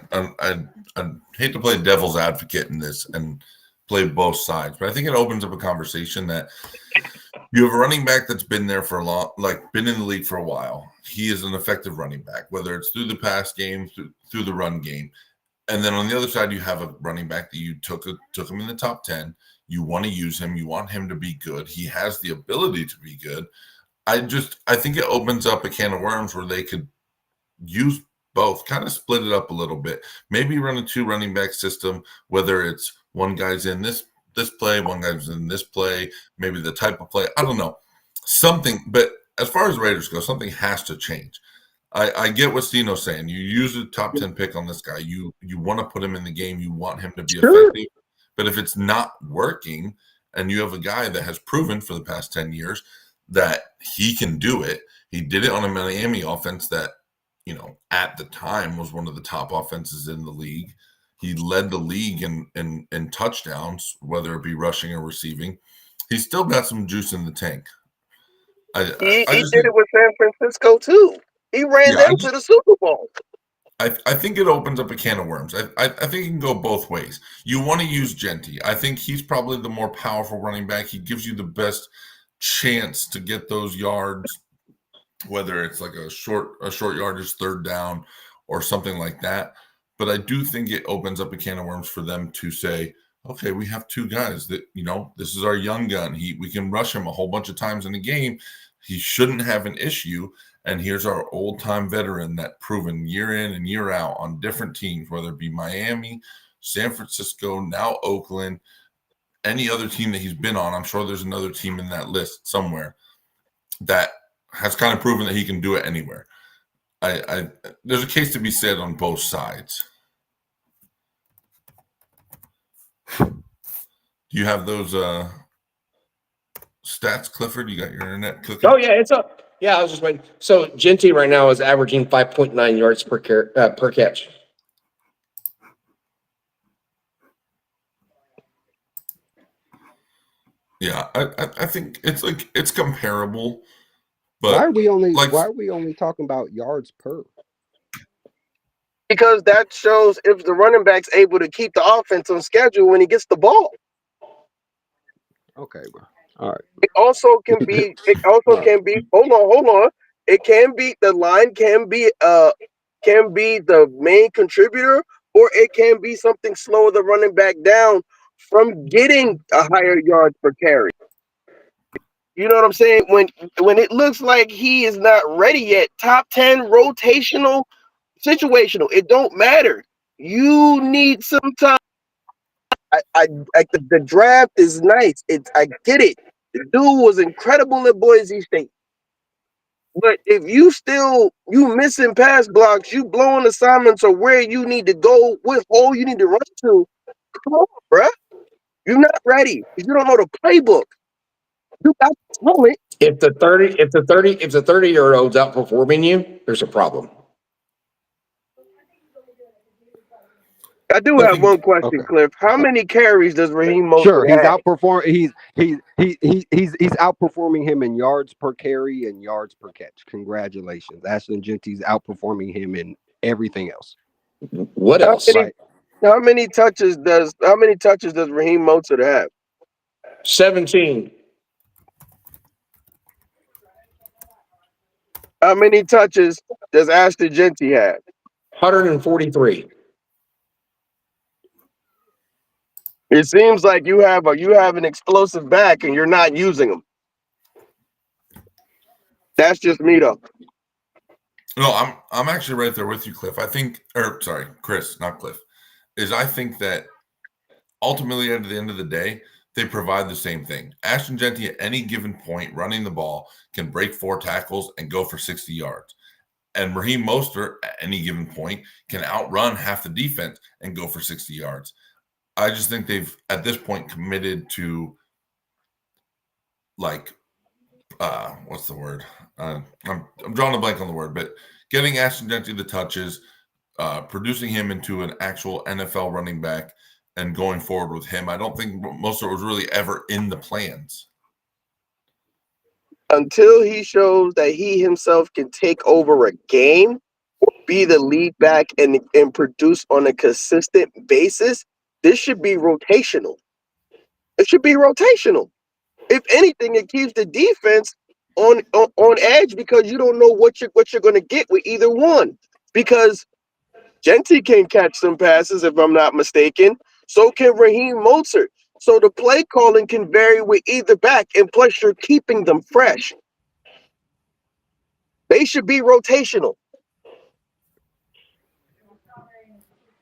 hate to play devil's advocate in this and play both sides, but I think it opens up a conversation that you have a running back that's been there for a long, been in the league for a while. He is an effective running back, whether it's through the pass game, through the run game. And then on the other side, you have a running back that you took him in the top 10. You want to use him. You want him to be good. He has the ability to be good. I think it opens up a can of worms where they could use both, kind of split it up a little bit. Maybe run a 2 running back system, whether it's one guy's in this play, one guy's in this play, maybe the type of play. I don't know. Something, but as far as Raiders go, something has to change. I get what Stino's saying. You use a top 10 pick on this guy. You want to put him in the game. You want him to be effective. But if it's not working and you have a guy that has proven for the past 10 years that he can do it, he did it on a Miami offense that, at the time was one of the top offenses in the league. He led the league in touchdowns, whether it be rushing or receiving. He's still got some juice in the tank. He did it with San Francisco too. He ran them to the Super Bowl. I think it opens up a can of worms. I think it can go both ways. You want to use Genty. I think he's probably the more powerful running back. He gives you the best chance to get those yards, whether it's like a short yardage third down or something like that. But I do think it opens up a can of worms for them to say, okay, we have 2 guys that, this is our young gun. We can rush him a whole bunch of times in the game. He shouldn't have an issue. And here's our old-time veteran that proven year in and year out on different teams, whether it be Miami, San Francisco, now Oakland, any other team that he's been on. I'm sure there's another team in that list somewhere that has kind of proven that he can do it anywhere. There's a case to be said on both sides. Do you have those stats, Clifford? You got your internet cooking? Oh, yeah, it's up. Yeah, I was just waiting. So Genty right now is averaging 5.9 yards per catch. Yeah, I think it's comparable, Why but are we only like talking about yards per? Because that shows if the running back's able to keep the offense on schedule when he gets the ball. Okay, bro. All right. It also can be. It also All right. can be. Hold on. It can be the line can be the main contributor, or it can be something slower the running back down from getting a higher yards per carry. You know what I'm saying? When it looks like he is not ready yet, top 10 rotational situational, it don't matter. You need some time. The draft is nice. I get it. The dude was incredible at Boise State. But if you missing pass blocks, you blowing assignments or where you need to go, what hole you need to run to, come on, bruh. You're not ready. You don't know the playbook. You got talent. If the 30-year-old's outperforming you, there's a problem. I do have one question, Cliff. How many carries does Raheem Mostert Sure, he's have? outperforming. He's outperforming him in yards per carry and yards per catch. Congratulations, Ashton Genty's outperforming him in everything else. What else? How many touches does Raheem Mostert have? 17. How many touches does Ashton Genty have? 143. It seems like you have an explosive back and you're not using them. That's just me though. No, I'm actually right there with you, Cliff. I think, or sorry, Chris, not Cliff. I think that ultimately, at the end of the day, they provide the same thing. Ashton Genty at any given point running the ball can break 4 tackles and go for 60 yards. And Raheem Mostert at any given point can outrun half the defense and go for 60 yards. I just think they've at this point committed to what's the word? I'm drawing a blank on the word, but getting Ashton Genty the touches, producing him into an actual NFL running back, and going forward with him. I don't think Mostert was really ever in the plans. Until he shows that he himself can take over a game or be the lead back and produce on a consistent basis, this should be rotational. It should be rotational. If anything, it keeps the defense on edge because you don't know what you're going to get with either one. Because Genty can catch some passes, if I'm not mistaken. So can Raheem Mostert. So the play calling can vary with either back, and plus you're keeping them fresh. They should be rotational.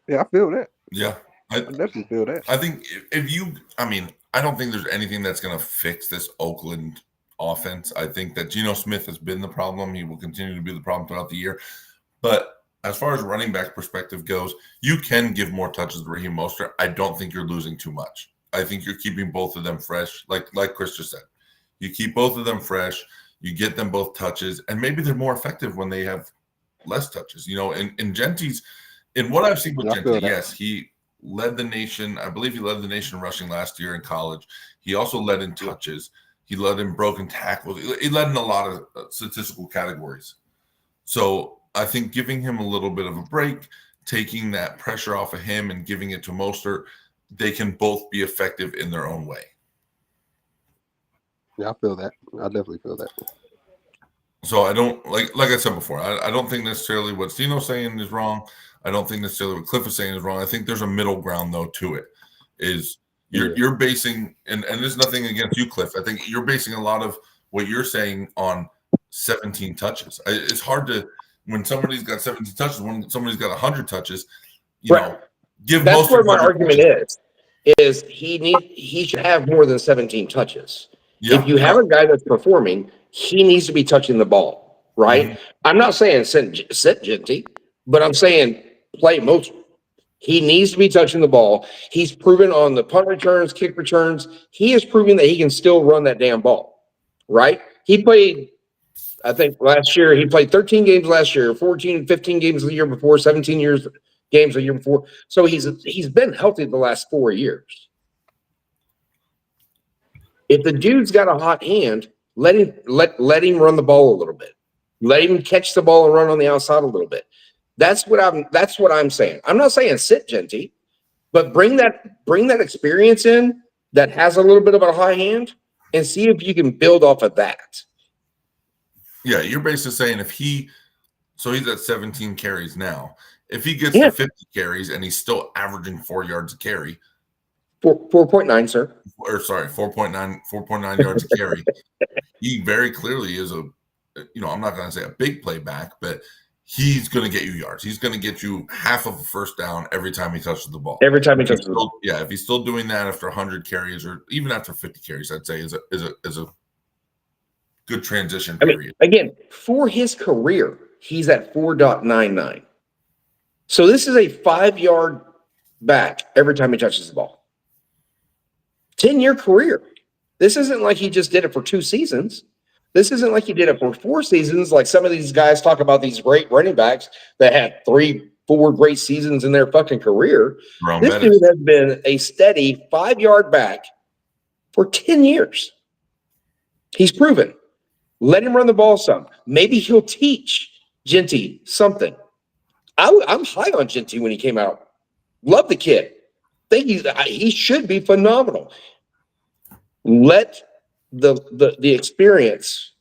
Yeah, I feel that. Yeah, I definitely feel that. I think I don't think there's anything that's going to fix this Oakland offense. I think that Geno Smith has been the problem. He will continue to be the problem throughout the year. But as far as running back perspective goes, you can give more touches to Raheem Mostert. I don't think you're losing too much. I think you're keeping both of them fresh. Like Chris just said, you keep both of them fresh. You get them both touches, and maybe they're more effective when they have less touches. You know, in Genty's, in what I've seen with Genty, yes, he led the nation. I believe he led the nation rushing last year in college. He also led in touches. He led in broken tackles. He led in a lot of statistical categories. So I think giving him a little bit of a break, taking that pressure off of him and giving it to Mostert, they can both be effective in their own way. Yeah, I feel that. I definitely feel that. So I don't like I said before, I don't think necessarily what Stino's saying is wrong. I don't think necessarily what Cliff is saying is wrong. I think there's a middle ground though to it. You're basing and there's nothing against you, Cliff. I think you're basing a lot of what you're saying on 17 touches. It's hard to when somebody's got 17 touches, when somebody's got 100 touches, you know, give That's most where of my argument is he should have more than 17 touches. Yeah. If you have a guy that's performing, he needs to be touching the ball, right? Mm-hmm. I'm not saying sit Genty, but I'm saying play Mostert. He needs to be touching the ball. He's proven on the punt returns, kick returns. He has proven that he can still run that damn ball, right? He played, I think last year, he played 13 games last year, 14, 15 games the year before, 17 games the year before. So he's been healthy the last 4 years. If the dude's got a hot hand, let him run the ball a little bit. Let him catch the ball and run on the outside a little bit. That's what I'm saying. I'm not saying sit Genty, but bring that experience in that has a little bit of a high hand and see if you can build off of that. Yeah, you're basically saying so he's at 17 carries now. If he gets to 50 carries and he's still averaging 4 yards a carry. 4.9, sir. Or sorry, 4.9 yards a carry. He very clearly is I'm not going to say a big playback, but he's going to get you yards. He's going to get you half of a first down every time he touches the ball. Every time he touches the ball. Yeah, if he's still doing that after 100 carries or even after 50 carries, I'd say is a good transition period. Again, for his career, he's at 4.99. So this is a 5-yard back every time he touches the ball. 10-year career. This isn't like he just did it for 2 seasons. This isn't like he did it for 4 seasons, like some of these guys talk about these great running backs that had 3-4 great seasons in their fucking career. This dude has been a steady 5-yard back for 10 years. He's proven. Let him run the ball some. Maybe he'll teach Genty something. I'm high on Genty when he came out. Love the kid. Think he should be phenomenal. Let the experience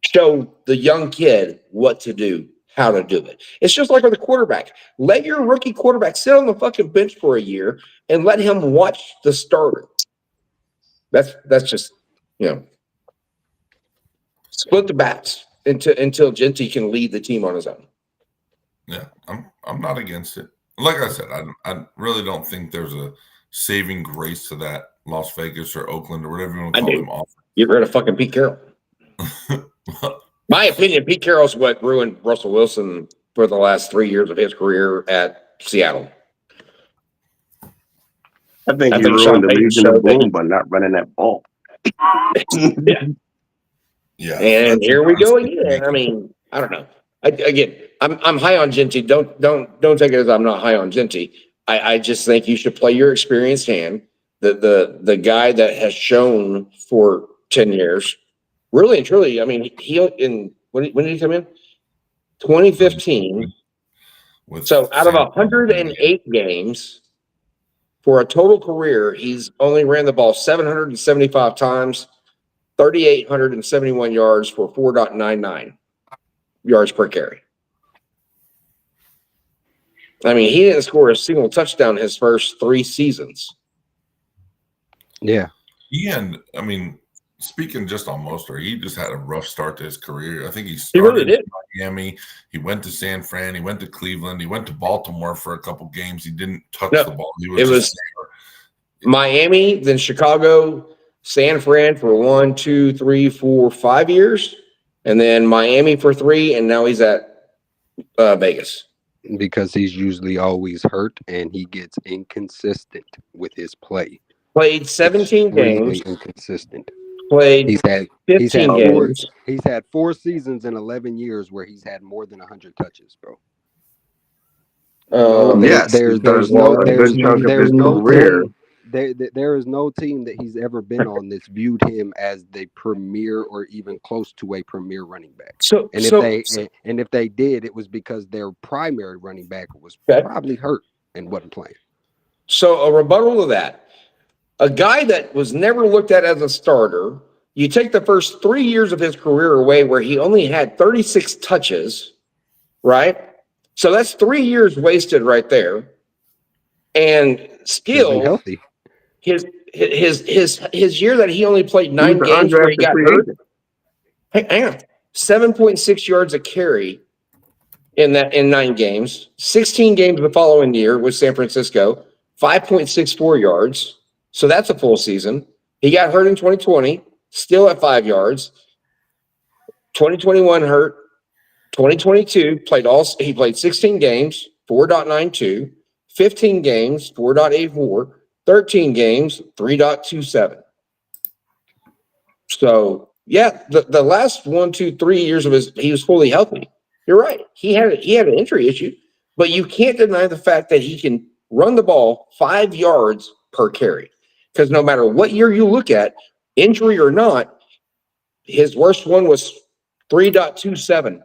show the young kid what to do, how to do it. It's just like with a quarterback. Let your rookie quarterback sit on the fucking bench for a year and let him watch the starter. That's just, split the bats until Genty can lead the team on his own. Yeah, I'm not against it. Like I said, I really don't think there's a saving grace to that Las Vegas or Oakland or whatever you want to call them offer. Get rid of fucking Pete Carroll. My opinion, Pete Carroll's what ruined Russell Wilson for the last 3 years of his career at Seattle. I think he ruined the Legion of Boom by not running that ball. Yeah. And here we go again. I mean, I don't know. I'm high on Genty. Don't take it as I'm not high on Genty. I just think you should play your experienced hand. The guy that has shown for 10 years, really and truly. I mean, when did he come in? 2015. So out of 108 games for a total career, he's only ran the ball 775 times, 3,871 yards for 4.99 yards per carry. I mean, he didn't score a single touchdown his first 3 seasons. Yeah. And I mean, speaking just on Mostert, he just had a rough start to his career. I think he started really did. in Miami. He went to San Fran. He went to Cleveland. He went to Baltimore for a couple games. He didn't touch the ball. It was Miami, then Chicago, San Fran for 1, 2, 3, 4, 5 years, and then Miami for 3, and now he's at Vegas. Because he's usually always hurt and he gets inconsistent with his play. Played 17 games. Inconsistent. Played he's had 15 games. He's had 4 seasons in 11 years where he's had more than 100 touches, bro. Yes, there's no team that he's ever been on that's viewed him as the premier or even close to a premier running back. If they did, it was because their primary running back was probably hurt and wasn't playing. So a rebuttal to that. A guy that was never looked at as a starter, you take the first 3 years of his career away where he only had 36 touches, right? So that's 3 years wasted right there. And still healthy. His year that he only played 9 games where he got hurt. Hang on. 7.6 yards a carry in 9 games. 16 games the following year with San Francisco, 5.64 yards. So that's a full season. He got hurt in 2020, still at 5 yards. 2021 hurt. 2022 he played 16 games, 4.92, 15 games, 4.84, 13 games, 3.27. So yeah, the last 1, 2, 3 years of he was fully healthy. You're right. He had an injury issue, but you can't deny the fact that he can run the ball 5 yards per carry. Because no matter what year you look at, injury or not, his worst one was 3.27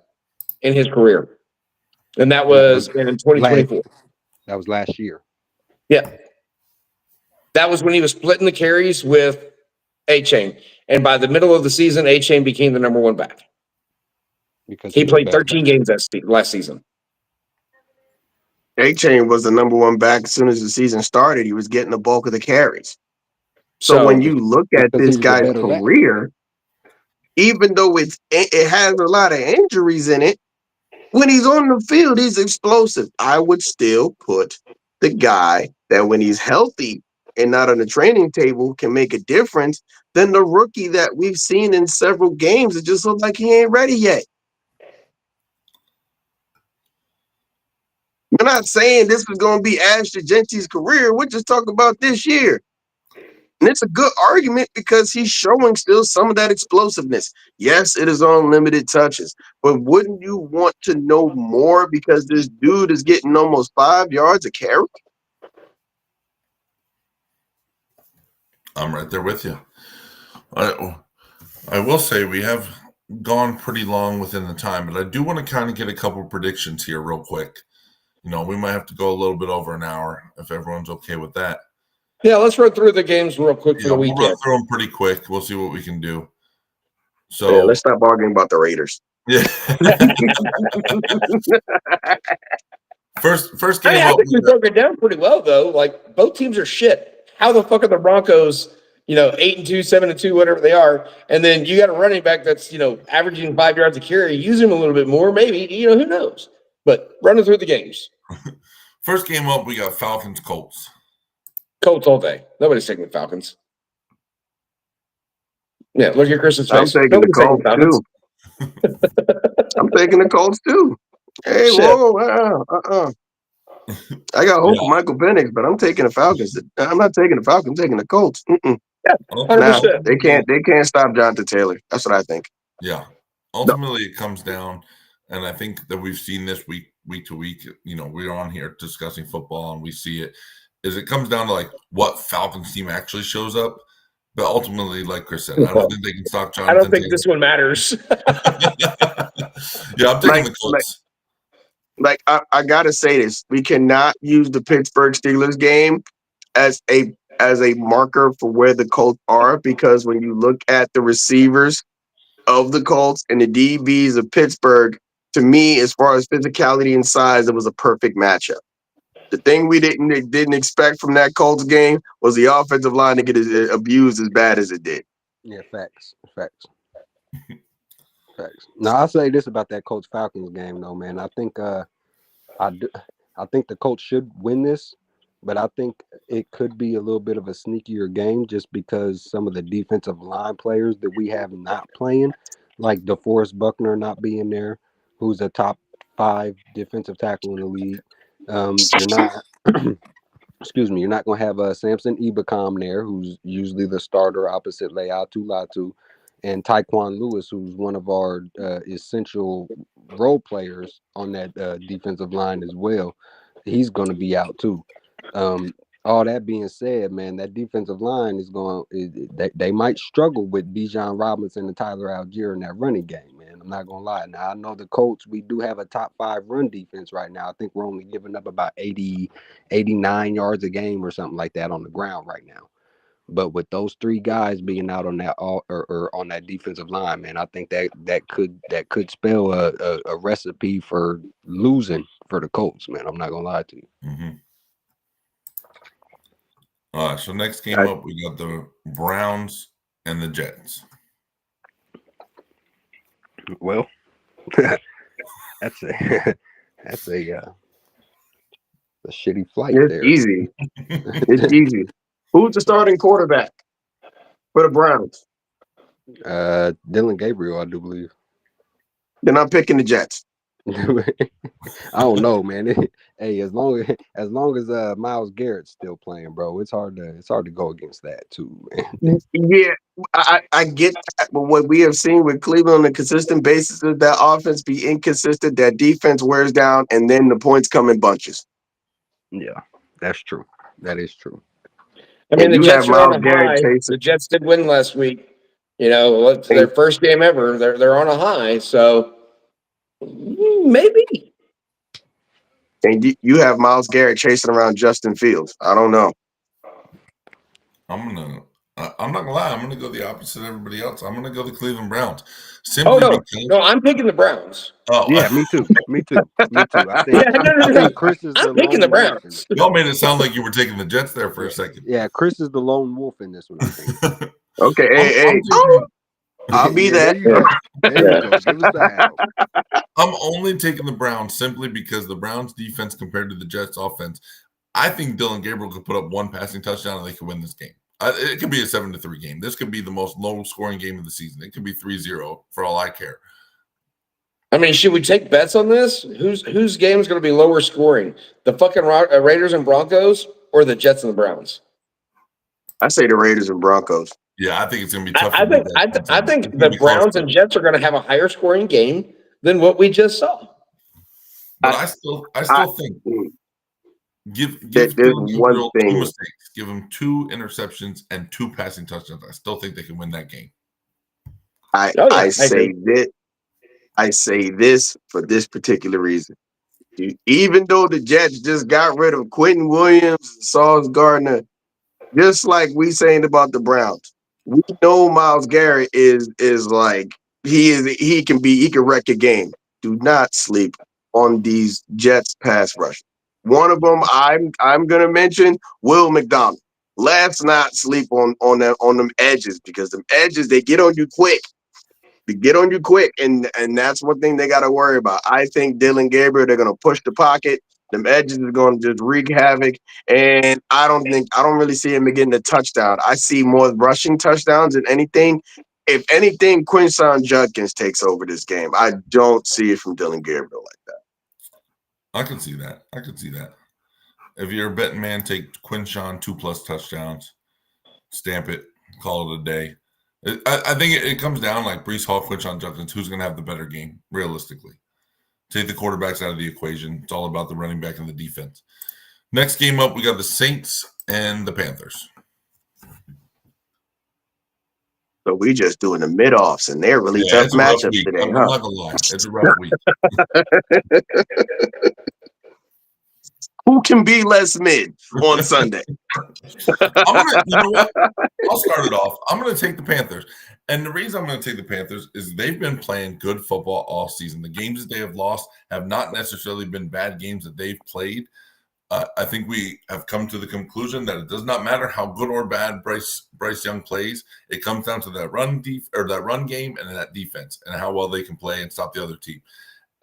in his career. And that was in 2024. That was last year. Yeah. That was when he was splitting the carries with A-Chain. And by the middle of the season, A-Chain became the number one back. Because He was played better 13 back. games last season. A-Chain was the number one back as soon as the season started. He was getting the bulk of the carries. So when you look at Because he this was the guy's better back. career, even though it has a lot of injuries in it, when he's on the field, he's explosive. I would still put the guy that when he's healthy and not on the training table can make a difference than the rookie that we've seen in several games. It just looks like he ain't ready yet. We're not saying this was going to be Ashton Gentry's career. We're just talking about this year. And it's a good argument because he's showing still some of that explosiveness. Yes, it is on limited touches, but wouldn't you want to know more because this dude is getting almost 5 yards a carry? I'm right there with you. I will say we have gone pretty long within the time, but I do want to kind of get a couple predictions here real quick. You know, we might have to go a little bit over an hour if everyone's okay with that. Yeah, let's run through the games real quick for the We'll run weekend. through them pretty quick. We'll see what we can do. So Yeah, let's stop arguing about the Raiders. yeah. First game. I think we broke it down pretty well, though. Like, both teams are shit. How the fuck are the Broncos, 8-2, 7-2, whatever they are, and then you got a running back that's, averaging 5 yards a carry, use him a little bit more, maybe, who knows? But running through the games. First game up, we got Falcons Colts. Colts all day. Nobody's taking the Falcons. Yeah, look at Chris's face. I'm taking the Colts too. I'm taking the Colts too. Hey, Shit. whoa, I got hope for Michael Penix, but I'm taking the Falcons. I'm not taking the Falcons. I'm taking the Colts. Yeah, 100%. Nah, They can't stop Jonathan Taylor. That's what I think. Yeah. Ultimately, it comes down, and I think that we've seen this week to week. We're on here discussing football, and we see it. It comes down to like what Falcons team actually shows up. But ultimately, like Chris said, I don't think they can stop Jonathan. I don't think Taylor. this one matters. Yeah, I'm taking the Colts. I gotta say this: we cannot use the Pittsburgh Steelers game as a marker for where the Colts are, because when you look at the receivers of the Colts and the DBs of Pittsburgh, to me, as far as physicality and size, it was a perfect matchup. The thing we didn't expect from that Colts game was the offensive line to get abused as bad as it did. Yeah, facts. Now I'll say this about that Colts Falcons game though, man. I think I think the Colts should win this, but I think it could be a little bit of a sneakier game just because some of the defensive line players that we have not playing, like DeForest Buckner not being there, who's a top 5 defensive tackle in the league. You're not you're not going to have Samson Ebukam there, who's usually the starter opposite Laiatu Latu, and Tyquan Lewis, who's one of our essential role players on that defensive line as well. He's going to be out too. All that being said, man, that defensive line is they might struggle with Bijan Robinson and Tyler Algier in that running game, man. I'm not going to lie. Now, I know the Colts, we do have a top 5 run defense right now. I think we're only giving up about 89 yards a game or something like that on the ground right now. But with those 3 guys being out on that or on that defensive line, man, I think that could spell a recipe for losing for the Colts, man. I'm not going to lie to you. Mm-hmm. All right, so next game up, we got the Browns and the Jets. Well, that's a shitty flight It's there. easy. It's easy. Who's the starting quarterback for the Browns? Dylan Gabriel, I do believe. Then I'm picking the Jets. I don't know, man. Hey, as long as Myles Garrett's still playing, bro, it's hard to go against that too, man. Yeah, I get that, but what we have seen with Cleveland on a consistent basis is that offense be inconsistent, that defense wears down, and then the points come in bunches. Yeah, that's true. That is true. I mean, And the you Jets have are on Myles a Garrett high. chasing. The Jets did win last week. You know, it's their first game ever. They're on a high, so maybe. And you have Myles Garrett chasing around Justin Fields. I don't know. I'm not gonna lie. I'm gonna go the opposite of everybody else. I'm gonna go the Cleveland Browns, Oh simply no, because. no, I'm picking the Browns. Oh, Yeah, me too. Me too. Me too. I Yeah, think no. think Chris is the I'm picking the lone wolf in Browns. this. y'all made it sound like you were taking the Jets there for a second. Yeah, Chris is the lone wolf in this one, I think. Okay, I'm hey, taking- I'll be Yeah, there. there you go. There you go. Give us the howl. I'm only taking the Browns simply because the Browns defense compared to the Jets offense, I think Dylan Gabriel could put up one passing touchdown and they could win this game. It could be a 7-3 game. This could be the most low-scoring game of the season. It could be 3-0 for all I care. I mean, should we take bets on this? Whose game is going to be lower scoring? The fucking Raiders and Broncos, or the Jets and the Browns? I say the Raiders and Broncos. Yeah, I think it's going to be tough. I think the Browns and Jets are going to have a higher scoring game than what we just saw. But I still think give There's Dylan one Gabriel thing. 2 mistakes. Give him 2 interceptions and 2 passing touchdowns. I still think they can win that game. I say this for this particular reason. Even though the Jets just got rid of Quentin Williams and Sauce Gardner, just like we saying about the Browns, we know Myles Garrett is like he can wreck a game. Do not sleep on these Jets pass rush. One of them I'm gonna mention Will McDonald. Let's not sleep on them edges, because them edges, they get on you quick. They get on you quick, and that's one thing they got to worry about. I think Dylan Gabriel, they're gonna push the pocket. Them edges are gonna just wreak havoc, and I don't really see him getting a touchdown. I see more rushing touchdowns than anything. If anything, Quinshawn Judkins takes over this game. I don't see it from Dylan Gabriel like that. I can see that. If you're a betting man, take Quinshawn 2+ touchdowns, stamp it, call it a day. I think it comes down like Breece Hall, Quinshawn Judkins, who's going to have the better game, realistically. Take the quarterbacks out of the equation. It's all about the running back and the defense. Next game up, we got the Saints and the Panthers. So we just doing the mid-offs, and they're really tough it's a rough matchups week. today, I'm huh? not going to lie. It's a rough week. Who can be less mid on Sunday? You know what? I'll start it off. I'm going to take the Panthers. And the reason I'm going to take the Panthers is they've been playing good football all season. The games that they have lost have not necessarily been bad games that they've played. I think we have come to the conclusion that it does not matter how good or bad Bryce Young plays. It comes down to that run game and that defense and how well they can play and stop the other team.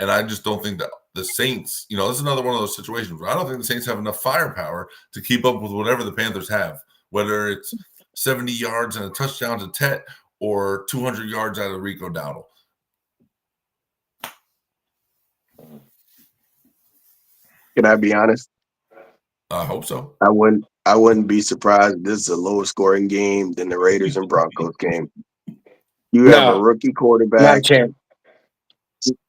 And I just don't think that the Saints, this is another one of those situations where I don't think the Saints have enough firepower to keep up with whatever the Panthers have, whether it's 70 yards and a touchdown to Tet or 200 yards out of Rico Dowdle. Can I be honest? I hope so. I wouldn't be surprised if this is a lower scoring game than the Raiders and Broncos game. You have a rookie quarterback. Not a chance.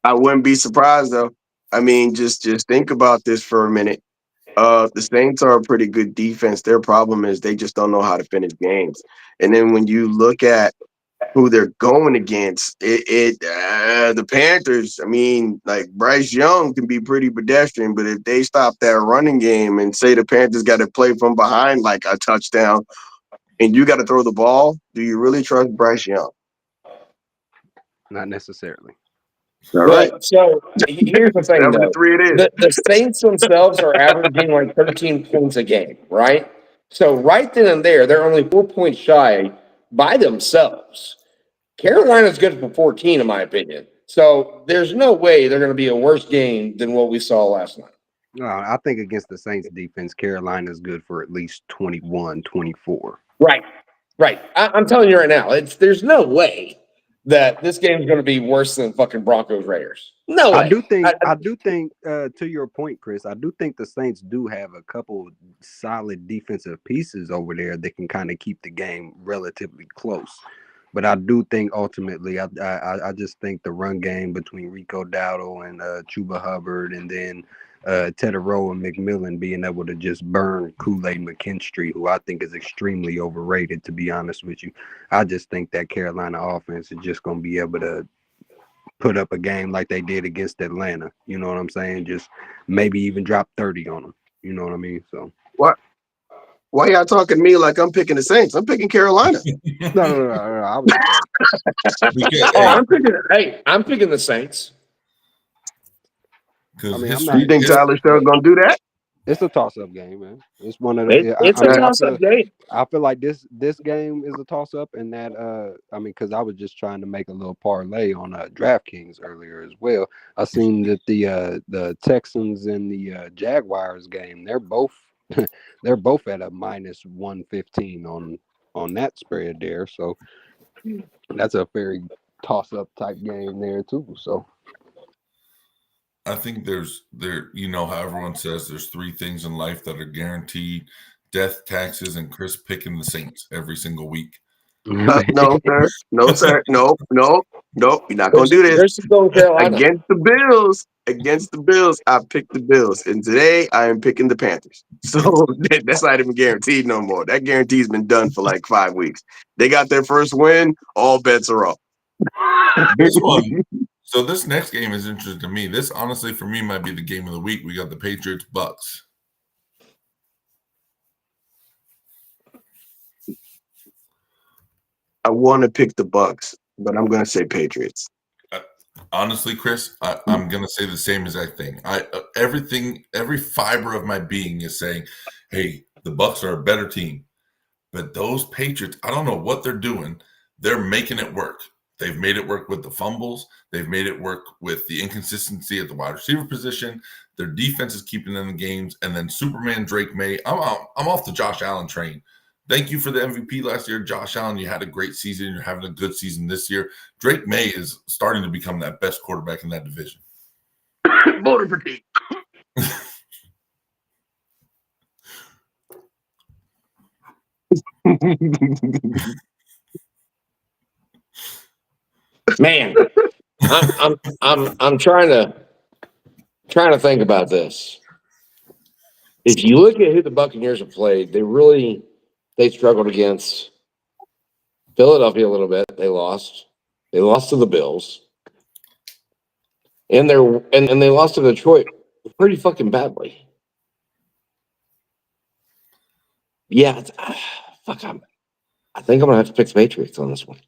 I wouldn't be surprised though. I mean, just think about this for a minute. The Saints are a pretty good defense. Their problem is they just don't know how to finish games. And then when you look at who they're going against, the Panthers, I mean, like Bryce Young can be pretty pedestrian, but if they stop that running game and say the Panthers got to play from behind like a touchdown and you got to throw the ball, do you really trust Bryce Young? Not necessarily. All right. So here's the thing, though. 7-3 it is. The Saints themselves are averaging like 13 points a game, right? So right then and there, they're only 4 points shy by themselves. Carolina's good for 14, in my opinion. So there's no way they're going to be a worse game than what we saw last night. No, I think against the Saints defense, Carolina's good for at least 21, 24. Right. I'm telling you right now, there's no way that this game is going to be worse than fucking Broncos Raiders. No way. I do think to your point, Chris, I do think the Saints do have a couple solid defensive pieces over there that can kind of keep the game relatively close. But I do think ultimately, I just think the run game between Rico Dowdle and Chuba Hubbard, and then Teterow and McMillan being able to just burn Kool-Aid McKinstry, who I think is extremely overrated, to be honest with you. I just think that Carolina offense is just going to be able to put up a game like they did against Atlanta. You know what I'm saying? Just maybe even drop 30 on them. You know what I mean? So What? Why y'all talking to me like I'm picking the Saints? I'm picking Carolina. no. I was I'm picking the Saints. I mean, Do you think Tyler Sherrill gonna do that? It's a toss-up game, man. It's one of the. It's a toss-up game. I feel like this game is a toss-up, and that I mean, because I was just trying to make a little parlay on DraftKings earlier as well. I seen that the Texans and the Jaguars game, they're both at a minus 115 on that spread there. So that's a very toss-up type game there too. So. I think you know how everyone says there's three things in life that are guaranteed: death, taxes, and Chris picking the Saints every single week. No, sir. No, sir. No. You're not gonna do this. Against the Bills, I picked the Bills, and today I am picking the Panthers. So that's not even guaranteed no more. That guarantee's been done for like 5 weeks. They got their first win. All bets are off. This one. So this next game is interesting to me. This, honestly, for me, might be the game of the week. We got the Patriots-Bucks. I want to pick the Bucks, but I'm going to say Patriots. Honestly, Chris, I'm going to say the same exact thing. Every fiber of my being is saying, hey, the Bucks are a better team. But those Patriots, I don't know what they're doing. They're making it work. They've made it work with the fumbles. They've made it work with the inconsistency at the wide receiver position. Their defense is keeping them in games. And then Superman Drake May. I'm off the Josh Allen train. Thank you for the MVP last year, Josh Allen. You had a great season. You're having a good season this year. Drake May is starting to become that best quarterback in that division. Voter fatigue. Man, I'm trying to think about this. If you look at who the Buccaneers have played, they struggled against Philadelphia a little bit. They lost to the Bills, and they lost to Detroit pretty fucking badly. Yeah, I think I'm gonna have to pick the Patriots on this one.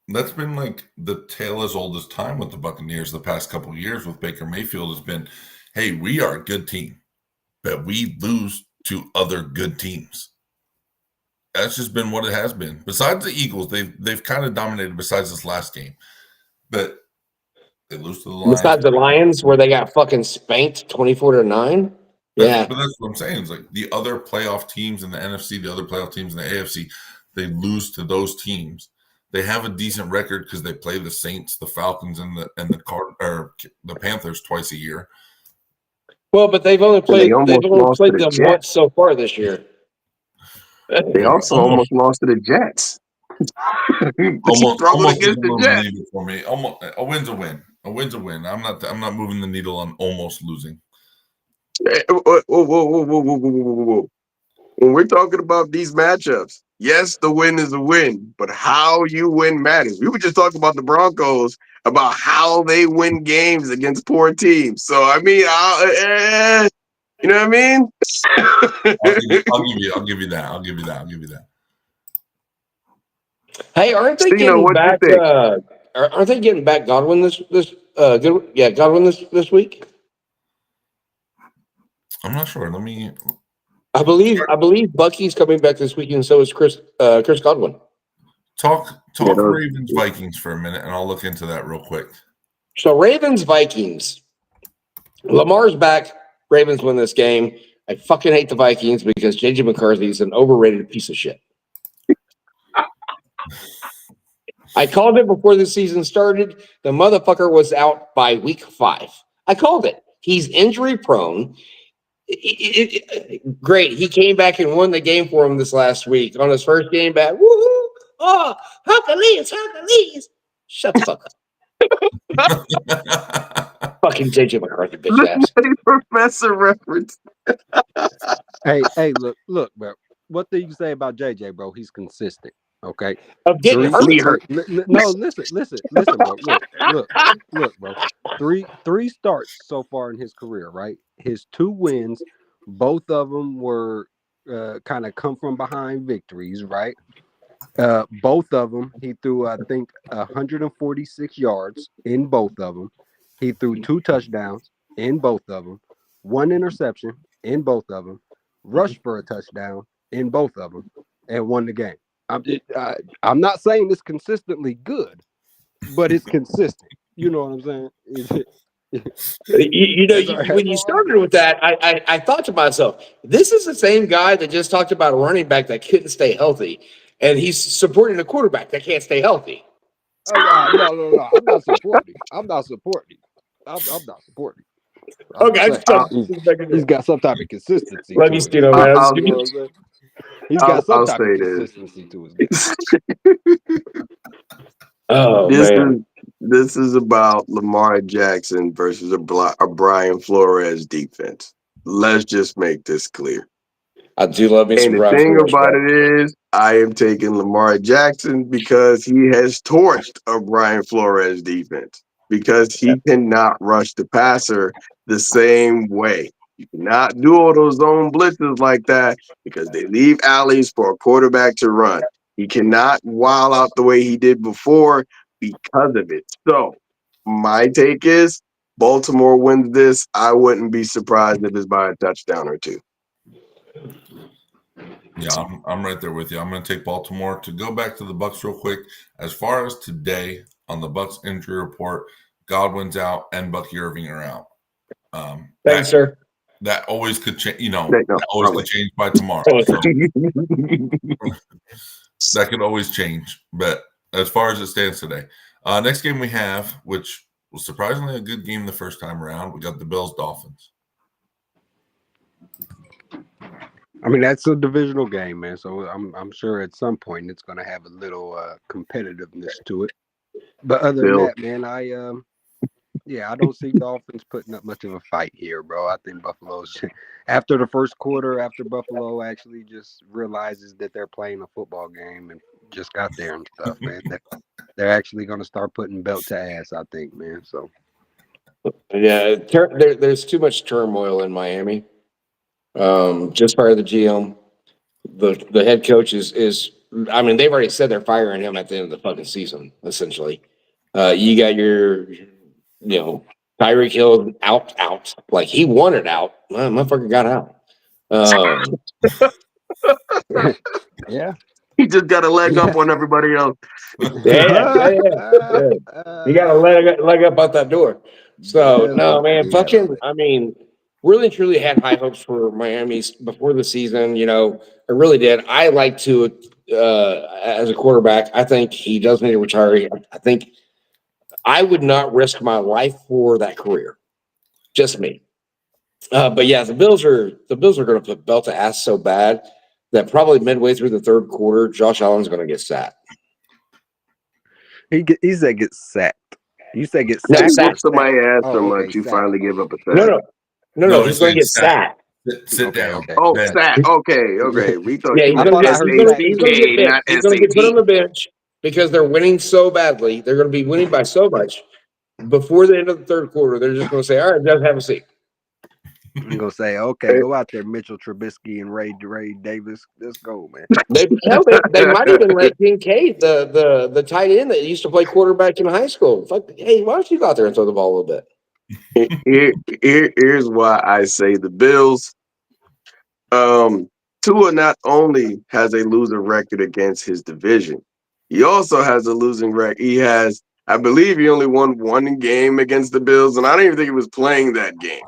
That's been like the tale as old as time with the Buccaneers the past couple of years with Baker Mayfield has been, hey, we are a good team, but we lose to other good teams. That's just been what it has been. Besides the Eagles, they've kind of dominated besides this last game. But they lose to the Lions. Besides the Lions, where they got fucking spanked 24-9. Yeah. But that's what I'm saying. It's like the other playoff teams in the NFC, the other playoff teams in the AFC, they lose to those teams. They have a decent record because they play the Saints, the Falcons, and the Panthers twice a year. Well, but they've only played them once so far this year. They also almost lost to the Jets. Almost against the Jets. For me, a win's a win. A win's a win. I'm not moving the needle on almost losing. Whoa. When we're talking about these matchups, yes, the win is a win, but how you win matters. We were just talking about the Broncos, about how they win games against poor teams. So, I mean, you know what I mean? I'll give you that. Hey, aren't they getting back? Aren't they getting back Godwin this week? I'm not sure. I believe Bucky's coming back this week, and so is Chris Godwin. Talk Ravens Vikings for a minute, and I'll look into that real quick. So Ravens Vikings, Lamar's back. Ravens win this game. I fucking hate the Vikings because JJ McCarthy is an overrated piece of shit. I called it before the season started. The motherfucker was out by week 5. I called it. He's injury prone. Great. He came back and won the game for him this last week on his first game back. Woohoo! Oh, Hercules. Shut the fuck up. Fucking JJ McCarthy, bitch Look ass. at the professor reference. Hey, look, bro. What do you say about JJ, bro? He's consistent. Okay. I'm getting hurt. No, listen, bro. Look, bro. Three starts so far in his career, right? His 2 wins, both of them were kind of come from behind victories, right? Both of them, he threw, I think, 146 yards in both of them. He threw 2 touchdowns in both of them, 1 interception in both of them, rushed for a touchdown in both of them, and won the game. I'm not saying it's consistently good, but it's consistent. You know what I'm saying? When you started with that, I thought to myself, this is the same guy that just talked about a running back that couldn't stay healthy, and he's supporting a quarterback that can't stay healthy. No. I'm not supporting. Okay, He's got some type of consistency. Love to you, it. Stino, I'll- man. I'll- You know what I'm saying? He's got some I'll type of say this. consistency to his game. Oh This man, this is about Lamar Jackson versus a Brian Flores defense. Let's just make this clear. I do love me some And the Brian thing Flores, about bro. it is, I am taking Lamar Jackson because he has torched a Brian Flores defense because he cannot rush the passer the same way. You cannot do all those zone blitzes like that because they leave alleys for a quarterback to run. He cannot wild out the way he did before because of it. So my take is Baltimore wins this. I wouldn't be surprised if it's by a touchdown or 2. Yeah, I'm right there with you. I'm going to take Baltimore. To go back to the Bucs real quick, as far as today on the Bucs injury report, Godwin's out and Bucky Irving are out. Thanks, sir. That always could change. That Could change by tomorrow. So that could always change. But as far as it stands today, next game we have, which was surprisingly a good game the first time around, we got the Bills-Dolphins. I mean, that's a divisional game, man. So I'm sure at some point it's going to have a little competitiveness to it. But other than that, man, I don't see Dolphins putting up much of a fight here, bro. I think Buffalo's after the first quarter, after Buffalo actually just realizes that they're playing a football game and just got there and stuff, man. They're actually going to start putting belt to ass, I think, man. So Yeah, there's too much turmoil in Miami. Just fired the GM. The head coach is I mean, they've already said they're firing him at the end of the fucking season, essentially. You got your Tyreek Hill out. Like he wanted out. Motherfucker got out. yeah. He just got a leg up on everybody else. Yeah. You got a leg up out that door. So no, man, I mean, really and truly had high hopes for Miami before the season. I really did. I like to as a quarterback. I think he does need to retire. I think I would not risk my life for that career. Just me. But yeah, the Bills are going to put belt to ass so bad that probably midway through the third quarter, Josh Allen's going to get sacked. He said get sacked. You said get No, sacked. sacked. Somebody asked so much, okay, you sacked. finally give up a sack. No, he's going to get sacked. Sit down. Okay. Oh, Ben. sack. Okay. We thought Yeah, you he's meant going to SACK, get not He's going to get put on SAT. the bench because they're winning so badly. They're going to be winning by so much. Before the end of the third quarter, they're just going to say, "All right, just have a seat." I'm gonna say, okay, go out there, Mitchell Trubisky and Ray Davis. Let's go, man. They might even let Kincaid, the tight end that used to play quarterback in high school. Fuck, hey, why don't you go out there and throw the ball a little bit? Here's why I say the Bills. Tua not only has a losing record against his division, he also has a losing record. I believe he only won one game against the Bills, and I don't even think he was playing that game.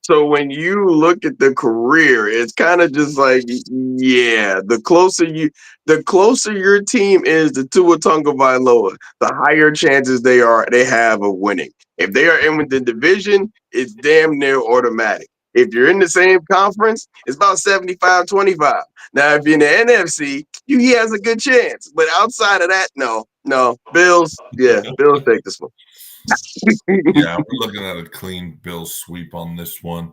So when you look at the career, it's kind of just like, yeah, the closer your team is to Tua Tagovailoa, the higher chances they have of winning. If they are in with the division, it's damn near automatic. If you're in the same conference, it's about 75-25. Now, if you're in the NFC, he has a good chance. But outside of that, no. No, Bills. Yeah, Bills take this one. Yeah, we're looking at a clean Bills sweep on this one.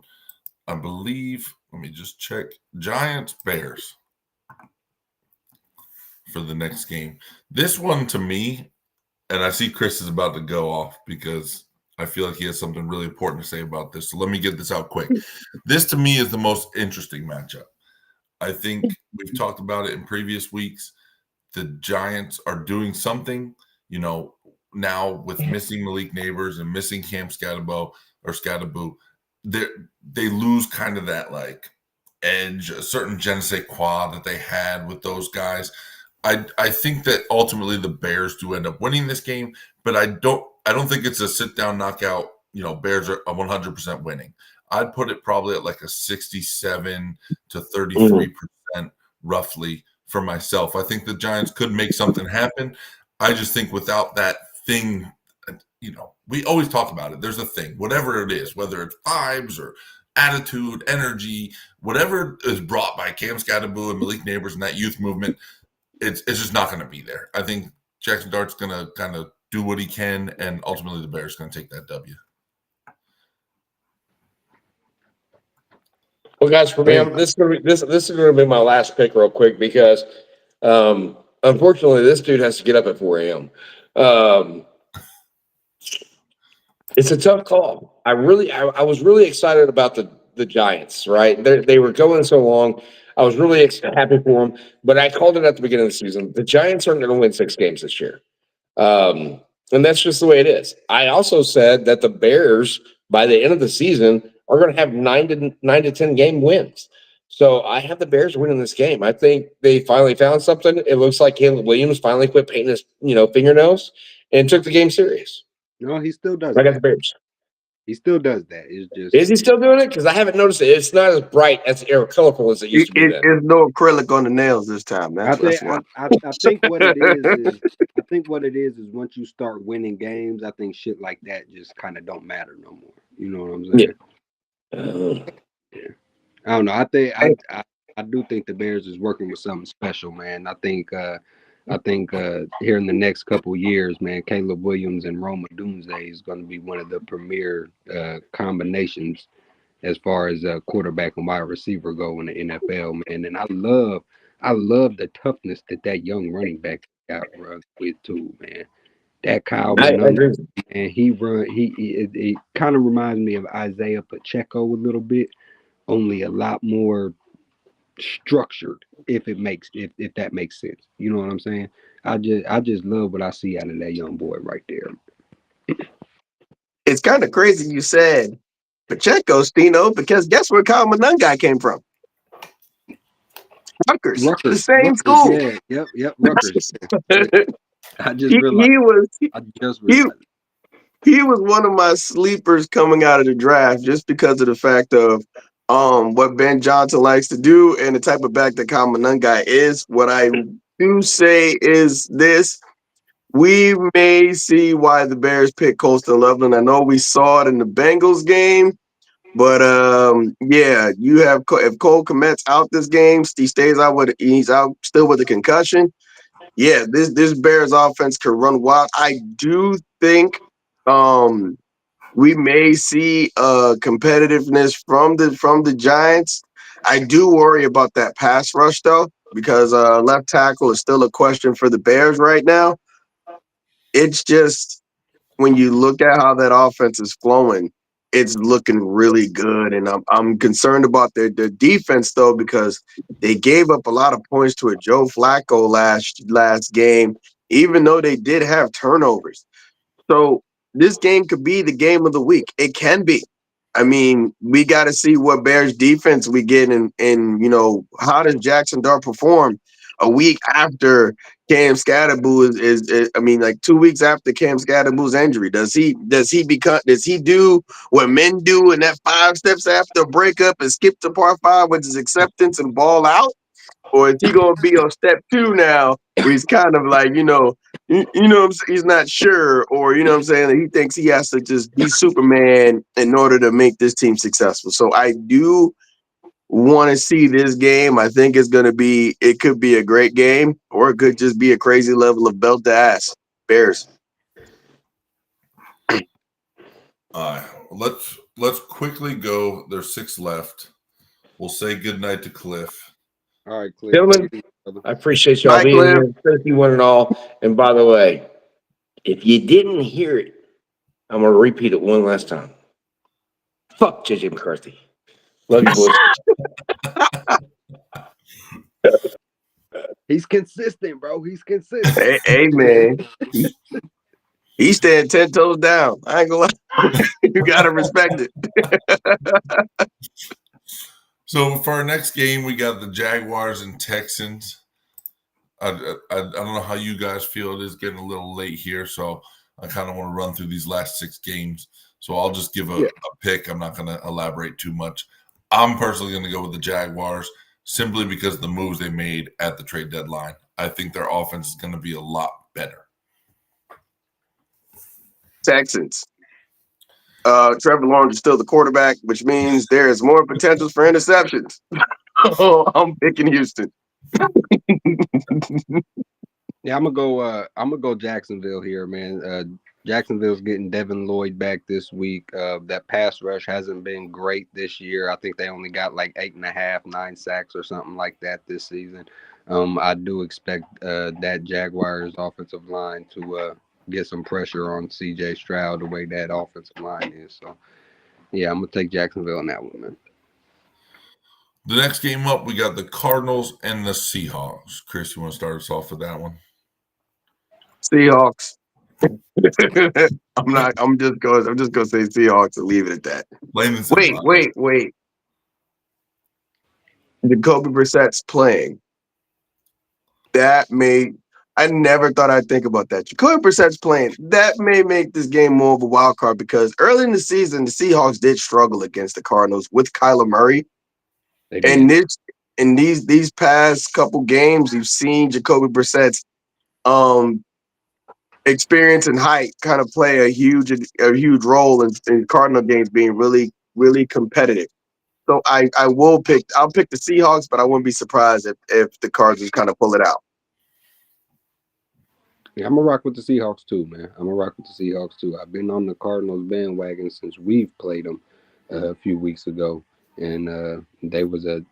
I believe, let me just check. Giants, Bears for the next game. This one to me, and I see Chris is about to go off because I feel like he has something really important to say about this. So let me get this out quick. This to me is the most interesting matchup. I think we've talked about it in previous weeks. The Giants are doing something, now with missing Malik Neighbors and missing Cam Scatterboo, they lose kind of that like edge, a certain je ne sais quoi that they had with those guys. I think that ultimately the Bears do end up winning this game, but I don't think it's a sit down knockout. Bears are 100% winning. I'd put it probably at like a 67 to 33% roughly for myself. I think the Giants could make something happen. I just think without that thing, we always talk about it. There's a thing, whatever it is, whether it's vibes or attitude, energy, whatever is brought by Cam Scatterboo and Malik Neighbors and that youth movement, it's just not going to be there. I think Jackson Dart's going to kind of do what he can, and ultimately the Bears going to take that W. Well, guys, for me, this is going to be my last pick real quick because, unfortunately, this dude has to get up at 4 a.m. It's a tough call. I was really excited about the Giants, right? They were going so long. I was really happy for them, but I called it at the beginning of the season. The Giants aren't going to win 6 games this year. And that's just the way it is. I also said that the Bears, by the end of the season, are going to have 9 to 10 game wins. So I have the Bears winning this game. I think they finally found something. It looks like Caleb Williams finally quit painting his, fingernails and took the game serious. No, he still does. I got the Bears. He still does that. It's just Is he still doing it? Because I haven't noticed it. It's not as bright or colorful as it used to be. There's no acrylic on the nails this time. That's why. I think what it is I think what it is once you start winning games, I think shit like that just kind of don't matter no more. You know what I'm saying? Yeah. I don't know. I think I do think the Bears is working with something special, man. I think here in the next couple of years, man, Caleb Williams and Roma Doomsday is going to be one of the premier combinations as far as quarterback and wide receiver go in the NFL, man. And I love the toughness that young running back got with too, man. That Kyle Manunga, man, he kind of reminds me of Isaiah Pacheco a little bit, only a lot more structured, if that makes sense. You know what I'm saying? I just love what I see out of that young boy right there. It's kind of crazy you said Pacheco, Stino, because guess where Kyle Manunga came from? Rutgers, the same school. Yeah, yep, Rutgers. I just realized. He was one of my sleepers coming out of the draft just because of the fact of what Ben Johnson likes to do and the type of back that Kyle Manunga is. What I do say is this: we may see why the Bears picked Colston Loveland. I know we saw it in the Bengals game, but yeah, you have if Cole Kmet's out this game, he's out still with a concussion. Yeah, this Bears offense could run wild. I do think we may see competitiveness from the Giants. I do worry about that pass rush though, because left tackle is still a question for the Bears right now. It's just when you look at how that offense is flowing, it's looking really good, and I'm concerned about their defense though, because they gave up a lot of points to a Joe Flacco last game, even though they did have turnovers. So this game could be the game of the week. It can be. I mean, we got to see what Bears defense we get, and how does Jackson Dart perform a week after Cam Scatterboo is I mean, like 2 weeks after Cam Scatterboo's injury. Does he do what men do in that 5 steps after a breakup and skip to part 5, which is acceptance and ball out? Or is he going to be on step 2 now, where he's kind of like, he's not sure, or what I'm saying, he thinks he has to just be Superman in order to make this team successful. So I do want to see this game. I think it could be a great game, or it could just be a crazy level of belt to ass. Bears. Let's quickly go. There's 6 left. We'll say goodnight to Cliff. All right, Cliff. Gentlemen, I appreciate y'all Bye, being Cliff. here. Thank you, one and all. And by the way, if you didn't hear it, I'm going to repeat it one last time. Fuck JJ McCarthy. Love you, boys. He's consistent, bro. He's consistent. Hey man. He stand 10 toes down. I ain't gonna lie. You gotta respect it. So for our next game, we got the Jaguars and Texans. I don't know how you guys feel. It is getting a little late here, so I kind of want to run through these last 6 games. So I'll just give a pick. I'm not going to elaborate too much. I'm personally going to go with the Jaguars simply because of the moves they made at the trade deadline. I think their offense is going to be a lot better. Texans. Trevor Lawrence is still the quarterback, which means there is more potential for interceptions. I'm picking Houston. Yeah, I'm gonna go Jacksonville here, man. Jacksonville's getting Devin Lloyd back this week. That pass rush hasn't been great this year. I think they only got like 8.5, 9 sacks or something like that this season. I do expect that Jaguars offensive line to get some pressure on CJ Stroud the way that offensive line is. So yeah, I'm gonna take Jacksonville in that one, man. The next game up, we got the Cardinals and the Seahawks. Chris, you want to start us off with that one? Seahawks. I'm just gonna say Seahawks and leave it at that. Wait. Jacoby Brissett's playing. I never thought I'd think about that. Jacoby Brissett's playing. That may make this game more of a wild card because early in the season, the Seahawks did struggle against the Cardinals with Kyler Murray. And these past couple games, you've seen Jacoby Brissett's experience and height kind of play a huge role in Cardinal games being really, really competitive. So I'll pick the Seahawks, but I wouldn't be surprised if the Cardinals kind of pull it out. Yeah, I'm gonna rock with the Seahawks too, man. I've been on the Cardinals bandwagon since we've played them a few weeks ago, and they was the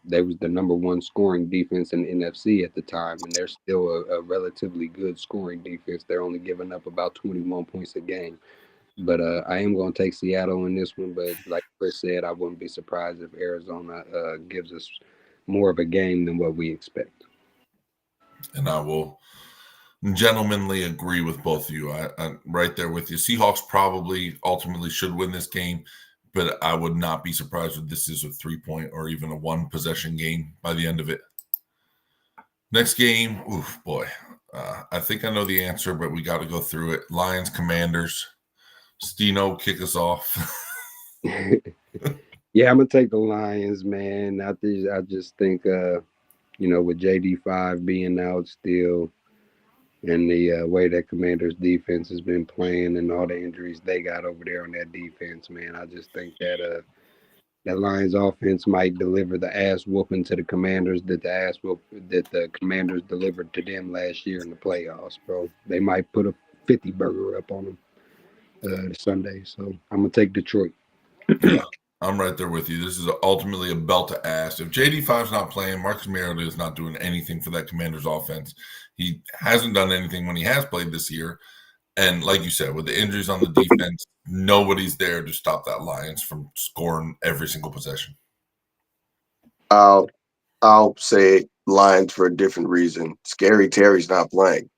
number 1 scoring defense in the NFC at the time, and they're still a relatively good scoring defense. They're only giving up about 21 points a game. But I am going to take Seattle in this one. But like Chris said, I wouldn't be surprised if Arizona gives us more of a game than what we expect. And I will gentlemanly agree with both of you. I'm right there with you. Seahawks probably ultimately should win this game, but I would not be surprised if this is a 3-point or even a 1-possession game by the end of it. Next game, oof, boy. I think I know the answer, but we got to go through it. Lions, Commanders. Stino, kick us off. Yeah, I'm gonna take the Lions, man. I just think, with JD5 being out still, and the way that Commanders defense has been playing, and all the injuries they got over there on that defense, man, I just think that that Lions offense might deliver the ass whooping to the Commanders that the Commanders delivered to them last year in the playoffs, bro. They might put a 50 burger up on them Sunday. So I'm gonna take Detroit. I'm right there with you. This is ultimately a belt to ass. If JD5's not playing, Marcus Mariota is not doing anything for that Commanders offense. He hasn't done anything when he has played this year. And like you said, with the injuries on the defense, nobody's there to stop that Lions from scoring every single possession. I'll say Lions for a different reason. Scary Terry's not playing.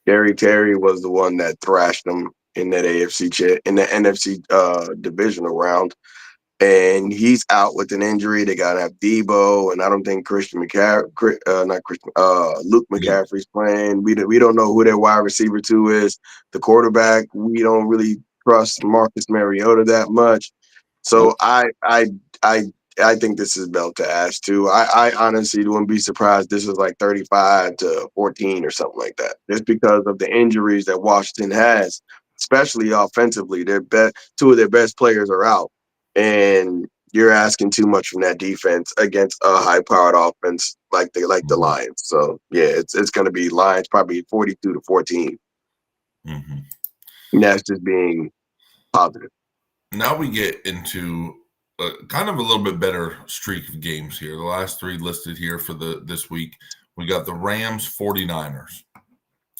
Scary Terry was the one that thrashed them in that NFC divisional round, and he's out with an injury. They gotta have Debo, and I don't think Luke McCaffrey's playing. We don't know who their wide receiver 2 is. The quarterback, we don't really trust Marcus Mariota that much. So I think this is belt to ass too. I honestly wouldn't be surprised this is like 35-14 or something like that. Just because of the injuries that Washington has, especially offensively. 2 of their best players are out. And you're asking too much from that defense against a high-powered offense like the Lions. So yeah, it's going to be Lions probably 42-14. Mhm. And that's just being positive. Now we get into kind of a little bit better streak of games here. The last three listed here for this week. We got the Rams 49ers.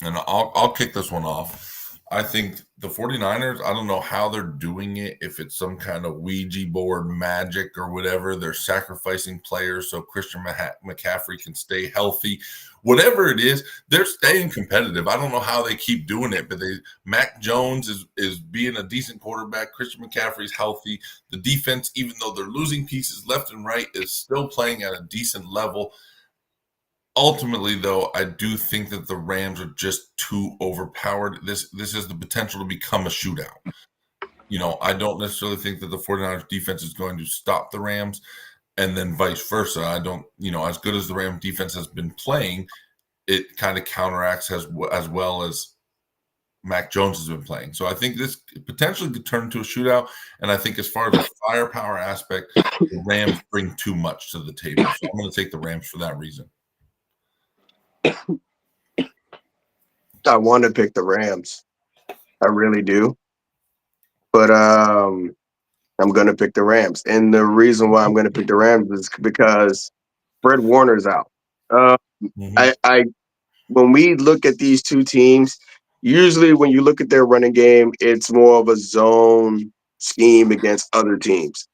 And I'll kick this one off. I think the 49ers, I don't know how they're doing it, if it's some kind of Ouija board magic or whatever. They're sacrificing players so Christian McCaffrey can stay healthy. Whatever it is, they're staying competitive. I don't know how they keep doing it, but Mac Jones is being a decent quarterback. Christian McCaffrey's healthy. The defense, even though they're losing pieces left and right, is still playing at a decent level. Ultimately, though, I do think that the Rams are just too overpowered. This has the potential to become a shootout. I don't necessarily think that the 49ers defense is going to stop the Rams, and then vice versa. I don't, as good as the Rams defense has been playing, it kind of counteracts as well as Mac Jones has been playing. So I think this potentially could turn into a shootout. And I think as far as the firepower aspect, the Rams bring too much to the table. So I'm going to take the Rams for that reason. I want to pick the Rams. I really do. But I'm going to pick the Rams. And the reason why I'm going to pick the Rams is because Fred Warner's out. When we look at these two teams, usually when you look at their running game, it's more of a zone scheme against other teams.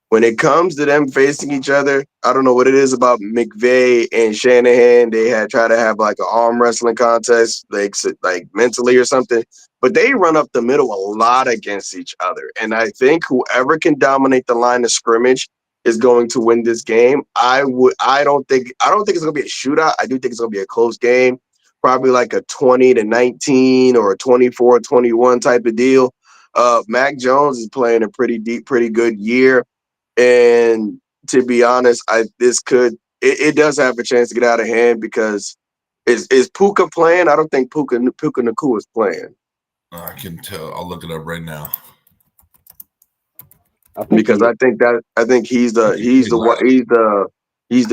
When it comes to them facing each other, I don't know what it is about McVay and Shanahan. They had tried to have like an arm wrestling contest, like mentally or something. But they run up the middle a lot against each other. And I think whoever can dominate the line of scrimmage is going to win this game. I don't think it's gonna be a shootout. I do think it's gonna be a close game, probably like a 20-19 or a 24-21 type of deal. Mac Jones is playing a pretty good year. And to be honest, it does have a chance to get out of hand because is Puka playing? I don't think Puka Nacua is playing. I can tell. I'll look it up right now. I think he's the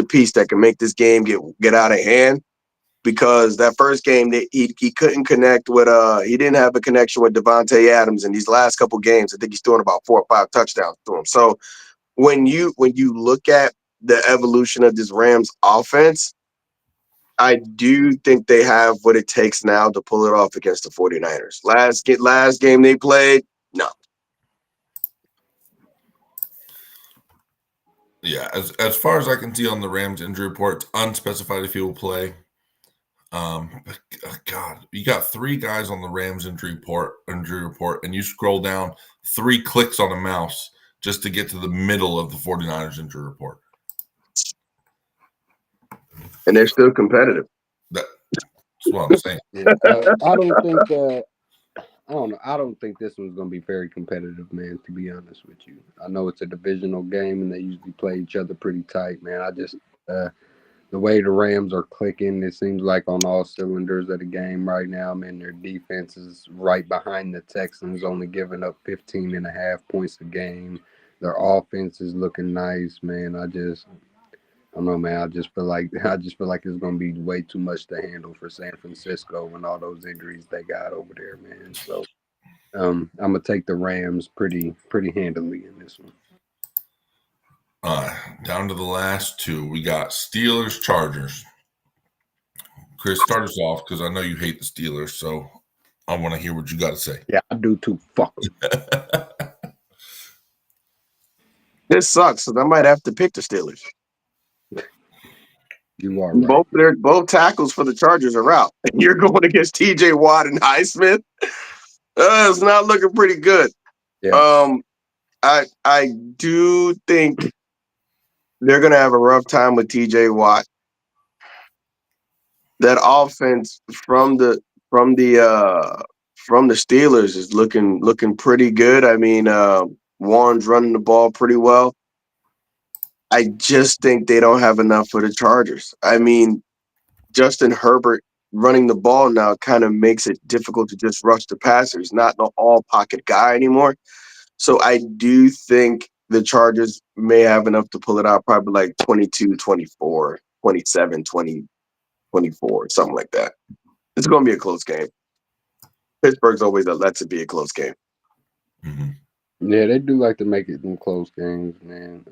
piece that can make this game get out of hand. Because that first game he couldn't connect with he didn't have a connection with Devontae Adams, and these last couple games I think he's throwing about 4 or 5 touchdowns to him. So when you look at the evolution of this Rams offense, I do think they have what it takes now to pull it off against the 49ers. Last game they played, no. Yeah, as far as I can see on the Rams injury report, it's unspecified if he will play. God, you got 3 guys on the Rams injury report, and you scroll down 3 clicks on a mouse just to get to the middle of the 49ers injury report. And they're still competitive. That's what I'm saying. I don't think this one's going to be very competitive, man, to be honest with you. I know it's a divisional game, and they usually play each other pretty tight, man. I just the way the Rams are clicking, it seems like on all cylinders of the game right now, man. Their defense is right behind the Texans, only giving up 15.5 points a game. Their offense is looking nice, man. I don't know, man. I just feel like it's going to be way too much to handle for San Francisco and all those injuries they got over there, man. So I'm gonna take the Rams pretty handily in this one. Down to the last 2. We got Steelers, Chargers. Chris, start us off because I know you hate the Steelers, so I want to hear what you got to say. Yeah, I do too. Fuck them. This sucks, so I might have to pick the Steelers. You are right. Both tackles for the Chargers are out. And you're going against TJ Watt and Highsmith. It's not looking pretty good. Yeah. I do think they're gonna have a rough time with TJ Watt. That offense from the Steelers is looking pretty good. I mean, Warren's running the ball pretty well. I just think they don't have enough for the Chargers. I mean, Justin Herbert running the ball now kind of makes it difficult to just rush the passer. He's not an all-pocket guy anymore. So I do think the Chargers may have enough to pull it out, probably like 22-24, 27-20, 24, something like that. It's going to be a close game. Pittsburgh's always let it be a close game. Mm-hmm. Yeah, they do like to make it in close games, man.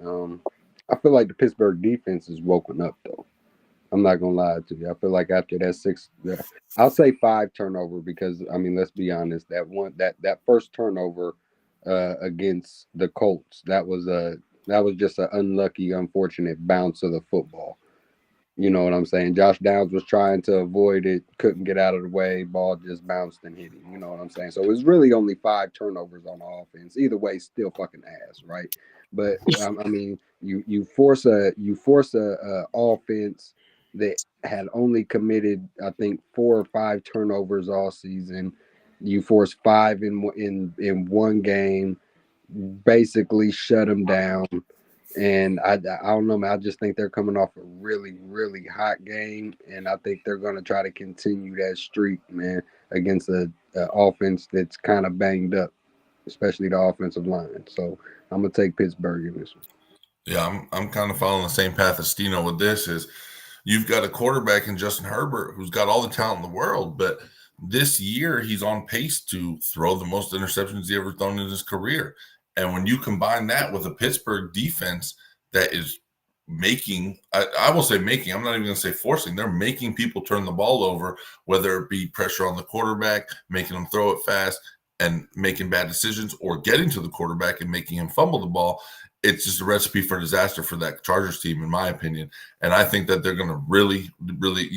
I feel like the Pittsburgh defense is woken up, though. I'm not gonna lie to you. I feel like after that I'll say 5 turnover because I mean, let's be honest. That first turnover against the Colts, that was just an unlucky, unfortunate bounce of the football. You know what I'm saying? Josh Downs was trying to avoid it, couldn't get out of the way. Ball just bounced and hit him. You know what I'm saying? So it's really only 5 turnovers on the offense. Either way, still fucking ass, right? But I mean, you force a offense that had only committed, I think, 4 or 5 turnovers all season. You force 5 in one game, basically shut them down. And I don't know, man. I just think they're coming off a really, really hot game, and I think they're going to try to continue that streak, man, against a offense that's kind of banged up, especially the offensive line. So I'm gonna take Pittsburgh in this one. Yeah, I'm kind of following the same path as Stino with this. Is you've got a quarterback in Justin Herbert who's got all the talent in the world, but this year he's on pace to throw the most interceptions he ever thrown in his career. And when you combine that with a Pittsburgh defense that is making, I will say making, I'm not even going to say forcing, they're making people turn the ball over, whether it be pressure on the quarterback, making them throw it fast and making bad decisions, or getting to the quarterback and making him fumble the ball. It's just a recipe for disaster for that Chargers team, in my opinion. And I think that they're going to really, really,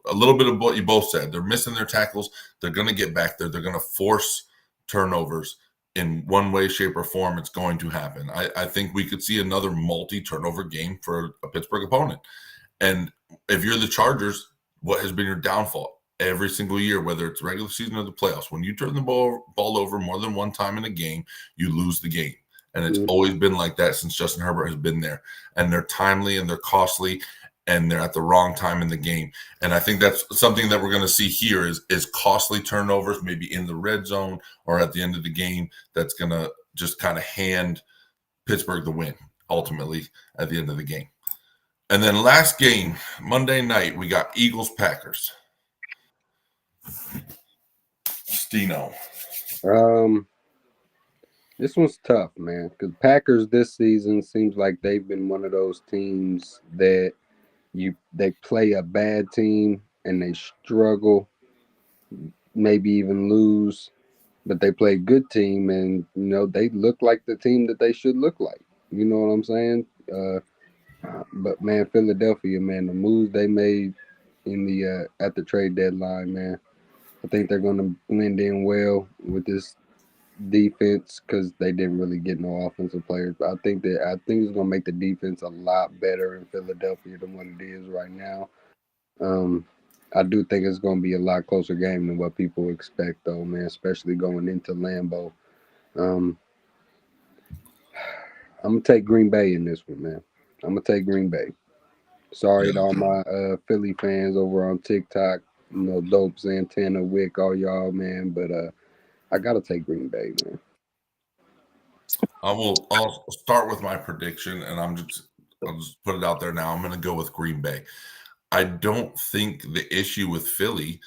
a little bit of what you both said. They're missing their tackles. They're going to get back there. They're going to force turnovers. In one way, shape, or form, it's going to happen. I think we could see another multi-turnover game for a Pittsburgh opponent. And if you're the Chargers, what has been your downfall every single year, whether it's regular season or the playoffs? When you turn the ball over more than one time in a game, you lose the game. And it's always been like that since Justin Herbert has been there. And they're timely and they're costly and they're at the wrong time in the game. And I think that's something that we're going to see here is costly turnovers, maybe in the red zone or at the end of the game, that's going to just kind of hand Pittsburgh the win, ultimately, at the end of the game. And then last game, Monday night, we got Eagles-Packers. Stino. This one's tough, man, because Packers this season seems like they've been one of those teams that they play a bad team and they struggle, maybe even lose, but they play a good team and they look like the team that they should look like. You know what I'm saying? But man, Philadelphia, man, the moves they made in the at the trade deadline, man, I think they're going to blend in well with this defense because they didn't really get no offensive players. But I think it's going to make the defense a lot better in Philadelphia than what it is right now. I do think it's going to be a lot closer game than what people expect, though, man, especially going into Lambeau. I'm going to take Green Bay in this one, man. I'm going to take Green Bay. Sorry to all my Philly fans over on TikTok, Dope, Santana, Wick, all y'all, man, but I got to take Green Bay, man. I'll start with my prediction, and I'll just put it out there now. I'm going to go with Green Bay. I don't think the issue with Philly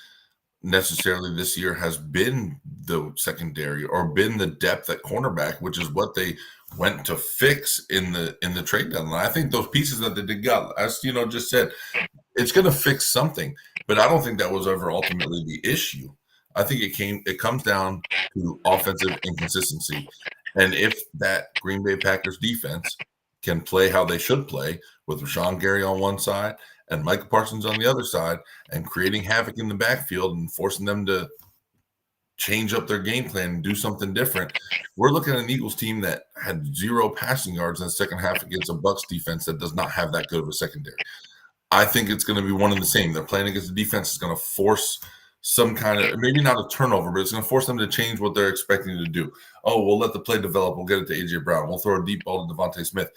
necessarily this year has been the secondary or been the depth at cornerback, which is what they went to fix in the trade deadline. I think those pieces that they got, as just said, it's going to fix something, but I don't think that was ever ultimately the issue. I think it comes down to offensive inconsistency. And if that Green Bay Packers defense can play how they should play with Rashawn Gary on one side and Micah Parsons on the other side and creating havoc in the backfield and forcing them to change up their game plan and do something different, we're looking at an Eagles team that had 0 passing yards in the second half against a Bucs defense that does not have that good of a secondary. I think it's going to be one and the same. They're playing against a defense that's going to force some kind of, maybe not a turnover, but it's going to force them to change what they're expecting to do. Oh, we'll let the play develop. We'll get it to A.J. Brown. We'll throw a deep ball to Devontae Smith.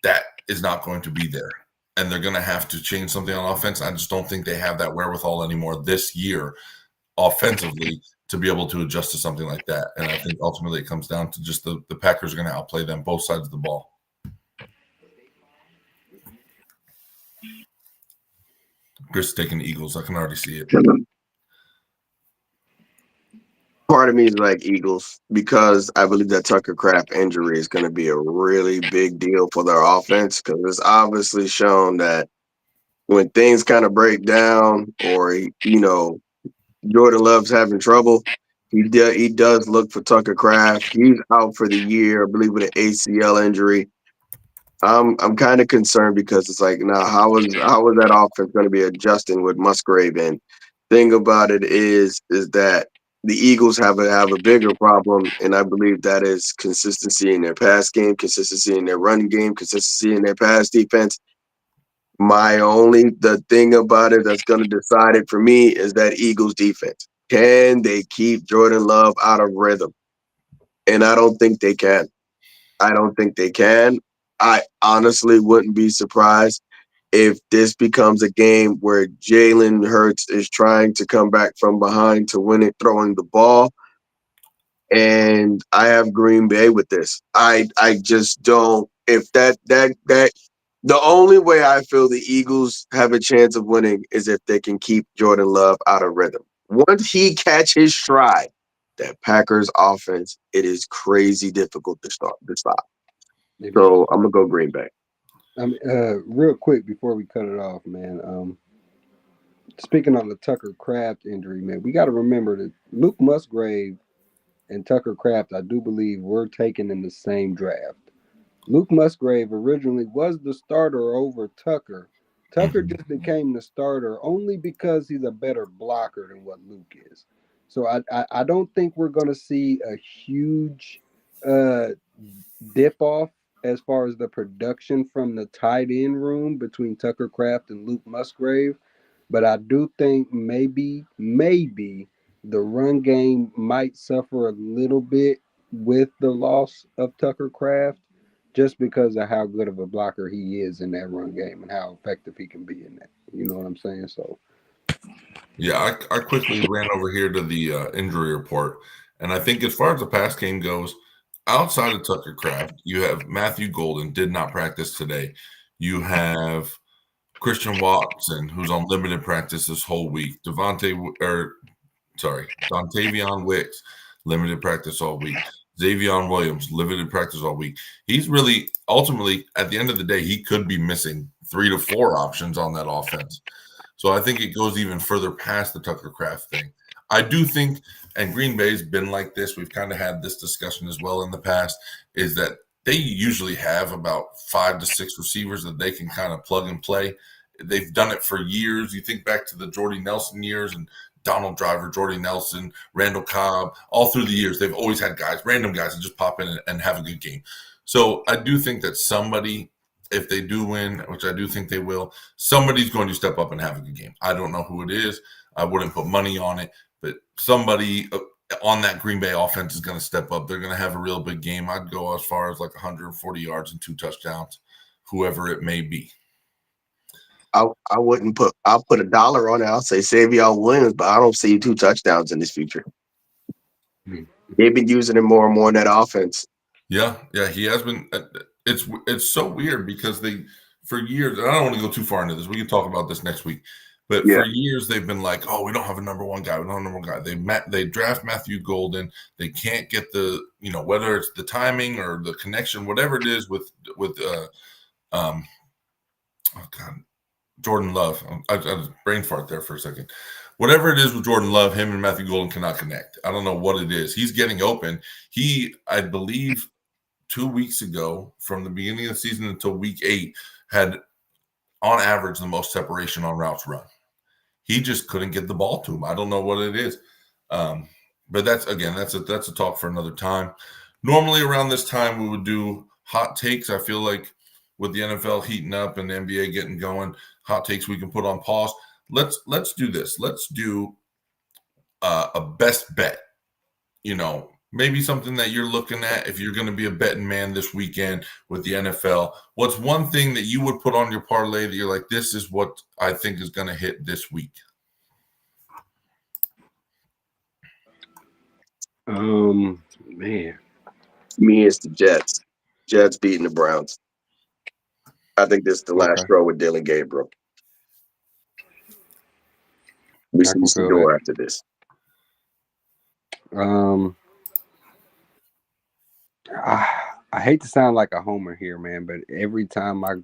That is not going to be there. And they're going to have to change something on offense. I just don't think they have that wherewithal anymore this year offensively to be able to adjust to something like that. And I think ultimately it comes down to just the Packers are going to outplay them both sides of the ball. Chris taking the Eagles. I can already see it. Part of me is like Eagles because I believe that Tucker Kraft injury is going to be a really big deal for their offense because it's obviously shown that when things kind of break down or, Jordan Love's having trouble, he does look for Tucker Kraft. He's out for the year, I believe, with an ACL injury. I'm kind of concerned because it's like, now how is that offense going to be adjusting with Musgrave in? Thing about it is that the Eagles have a bigger problem, and I believe that is consistency in their pass game, consistency in their run game, consistency in their pass defense. The thing about it that's going to decide it for me is that Eagles defense. Can they keep Jordan Love out of rhythm? And I don't think they can. I honestly wouldn't be surprised if this becomes a game where Jalen Hurts is trying to come back from behind to win it throwing the ball. And I have Green Bay with this. I just don't. If that the only way I feel the Eagles have a chance of winning is if they can keep Jordan Love out of rhythm. Once he catches stride, that Packers offense, it is crazy difficult to stop. So I'm gonna go Green Bay. Real quick before we cut it off, man. Speaking on the Tucker Kraft injury, man, we got to remember that Luke Musgrave and Tucker Kraft, I do believe, were taken in the same draft. Luke Musgrave originally was the starter over Tucker. Tucker just became the starter only because he's a better blocker than what Luke is. So I don't think we're going to see a huge dip off as far as the production from the tight end room between Tucker Kraft and Luke Musgrave. But I do think maybe the run game might suffer a little bit with the loss of Tucker Kraft just because of how good of a blocker he is in that run game and how effective he can be in that. You know what I'm saying? So, yeah, I quickly ran over here to the injury report, and I think as far as the pass game goes, outside of Tucker Kraft, you have Matthew Golden did not practice today. You have Christian Watson, who's on limited practice this whole week. Dontavion Wicks, limited practice all week. Xavier Williams, limited practice all week. He's really, ultimately, at the end of the day, he could be missing 3 to 4 options on that offense. So I think it goes even further past the Tucker Kraft thing. I do think, and Green Bay's been like this, we've kind of had this discussion as well in the past, is that they usually have about 5 to 6 receivers that they can kind of plug and play. They've done it for years. You think back to the Jordy Nelson years and Donald Driver, Jordy Nelson, Randall Cobb, all through the years, they've always had random guys that just pop in and have a good game. So I do think that somebody, if they do win, which I do think they will, somebody's going to step up and have a good game. I don't know who it is. I wouldn't put money on it, but somebody on that Green Bay offense is going to step up. They're going to have a real big game. I'd go as far as like 140 yards and 2 touchdowns, whoever it may be. I'll put $1 on it. I'll say Xavier Williams, but I don't see 2 touchdowns in this future. They've been using him more and more in that offense. Yeah, he has been. It's so weird because for years, and I don't want to go too far into this. We can talk about this next week. But for years, they've been like, oh, we don't have a number one guy. We don't have a number one guy. They draft Matthew Golden. They can't get the, whether it's the timing or the connection, whatever it is with Jordan Love. I was brain fart there for a second. Whatever it is with Jordan Love, him and Matthew Golden cannot connect. I don't know what it is. He's getting open. He, I believe, 2 weeks ago, from the beginning of the season until week 8, had on average the most separation on routes run. He just couldn't get the ball to him. I don't know what it is. But that's a talk for another time. Normally around this time we would do hot takes. I feel like with the NFL heating up and the NBA getting going, hot takes we can put on pause. Let's do this. Let's do a best bet. Maybe something that you're looking at if you're going to be a betting man this weekend with the NFL. What's one thing that you would put on your parlay that you're like, this is what I think is going to hit this week? Man. Me, it's the Jets. Jets beating the Browns. I think this is the last throw with Dylan Gabriel. We I see can feel that. Shador after this. I hate to sound like a homer here, man, but every time I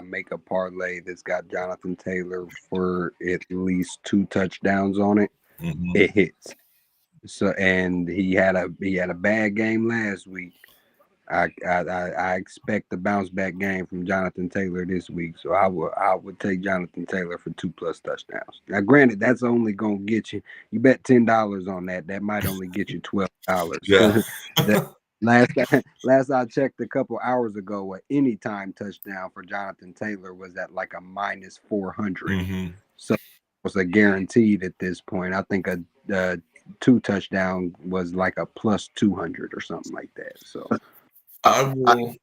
make a parlay that's got Jonathan Taylor for at least 2 touchdowns on it, Mhm. it hits. So, and he had a bad game last week. I expect a bounce back game from Jonathan Taylor this week, so I would take Jonathan Taylor for 2+ touchdowns. Now, granted, that's only gonna get you. You bet $10 on that. That might only get you $12. Yeah. Last I checked a couple hours ago, an anytime touchdown for Jonathan Taylor was at like a -400. Mhm. So it was a guaranteed at this point. I think a 2 touchdown was like a +200 or something like that. So. I will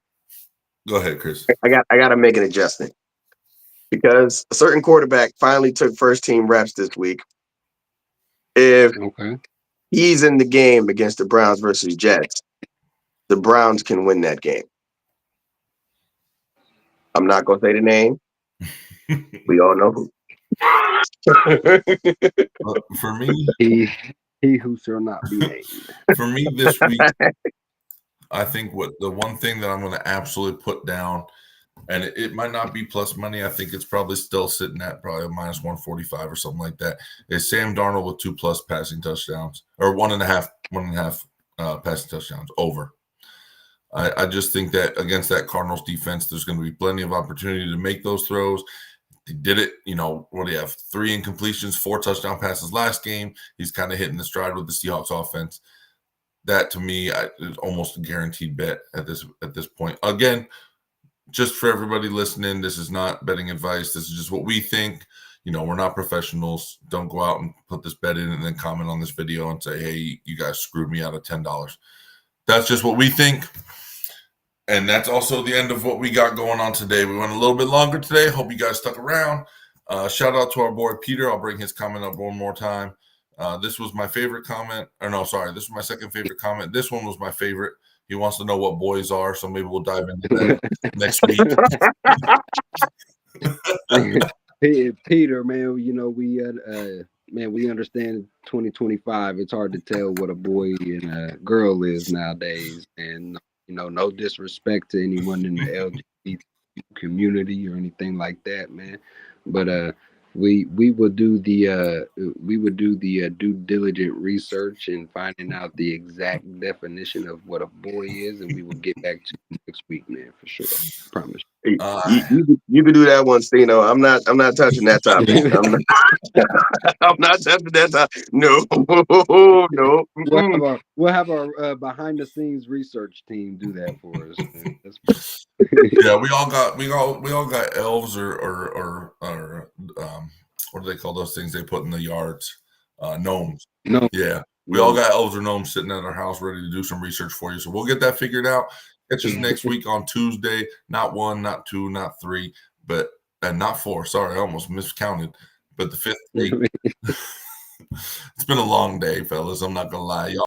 go ahead, Chris. I got to make an adjustment because a certain quarterback finally took first team reps this week. If Okay. he's in the game against the Browns versus Jets, the Browns can win that game. I'm not going to say the name. We all know who. For me, He who shall not be named. for me this week, I think the one thing that I'm going to absolutely put down, and it might not be plus money. I think it's probably still sitting at probably a -145 or something like that. Is Sam Darnold with 2+ passing touchdowns or 1.5 passing touchdowns over. I just think that against that Cardinals defense, there's going to be plenty of opportunity to make those throws. He did it, what do you have? 3 incompletions, 4 touchdown passes last game. He's kind of hitting the stride with the Seahawks offense. That to me is almost a guaranteed bet at this point. Again, just for everybody listening, this is not betting advice. This is just what we think. We're not professionals. Don't go out and put this bet in and then comment on this video and say, hey, you guys screwed me out of $10. That's just what we think. And that's also the end of what we got going on today. We went a little bit longer today. Hope you guys stuck around. Shout out to our boy Peter. I'll bring his comment up one more time. This was my favorite comment. This was my second favorite comment. This one was my favorite. He wants to know what boys are, so maybe we'll dive into that next week. Peter, man, we understand 2025. It's hard to tell what a boy and a girl is nowadays, and no disrespect to anyone in the LGBT community or anything like that, man. But we would do the due diligent research and finding out the exact definition of what a boy is, and we will get back to you next week, man, for sure. I promise. You can do that one, Stino. I'm not touching that topic. I'm not touching that topic. No. We'll have our behind the scenes research team do that for us. Man. Yeah, we all got elves or what do they call those things they put in the yards? Gnomes. No. Yeah. We all got elves or gnomes sitting at our house ready to do some research for you. So we'll get that figured out. Catch us next week on Tuesday. Not 1, not 2, not 3, but not 4. Sorry, I almost miscounted. But the 5th. It's been a long day, fellas. I'm not gonna lie. Y'all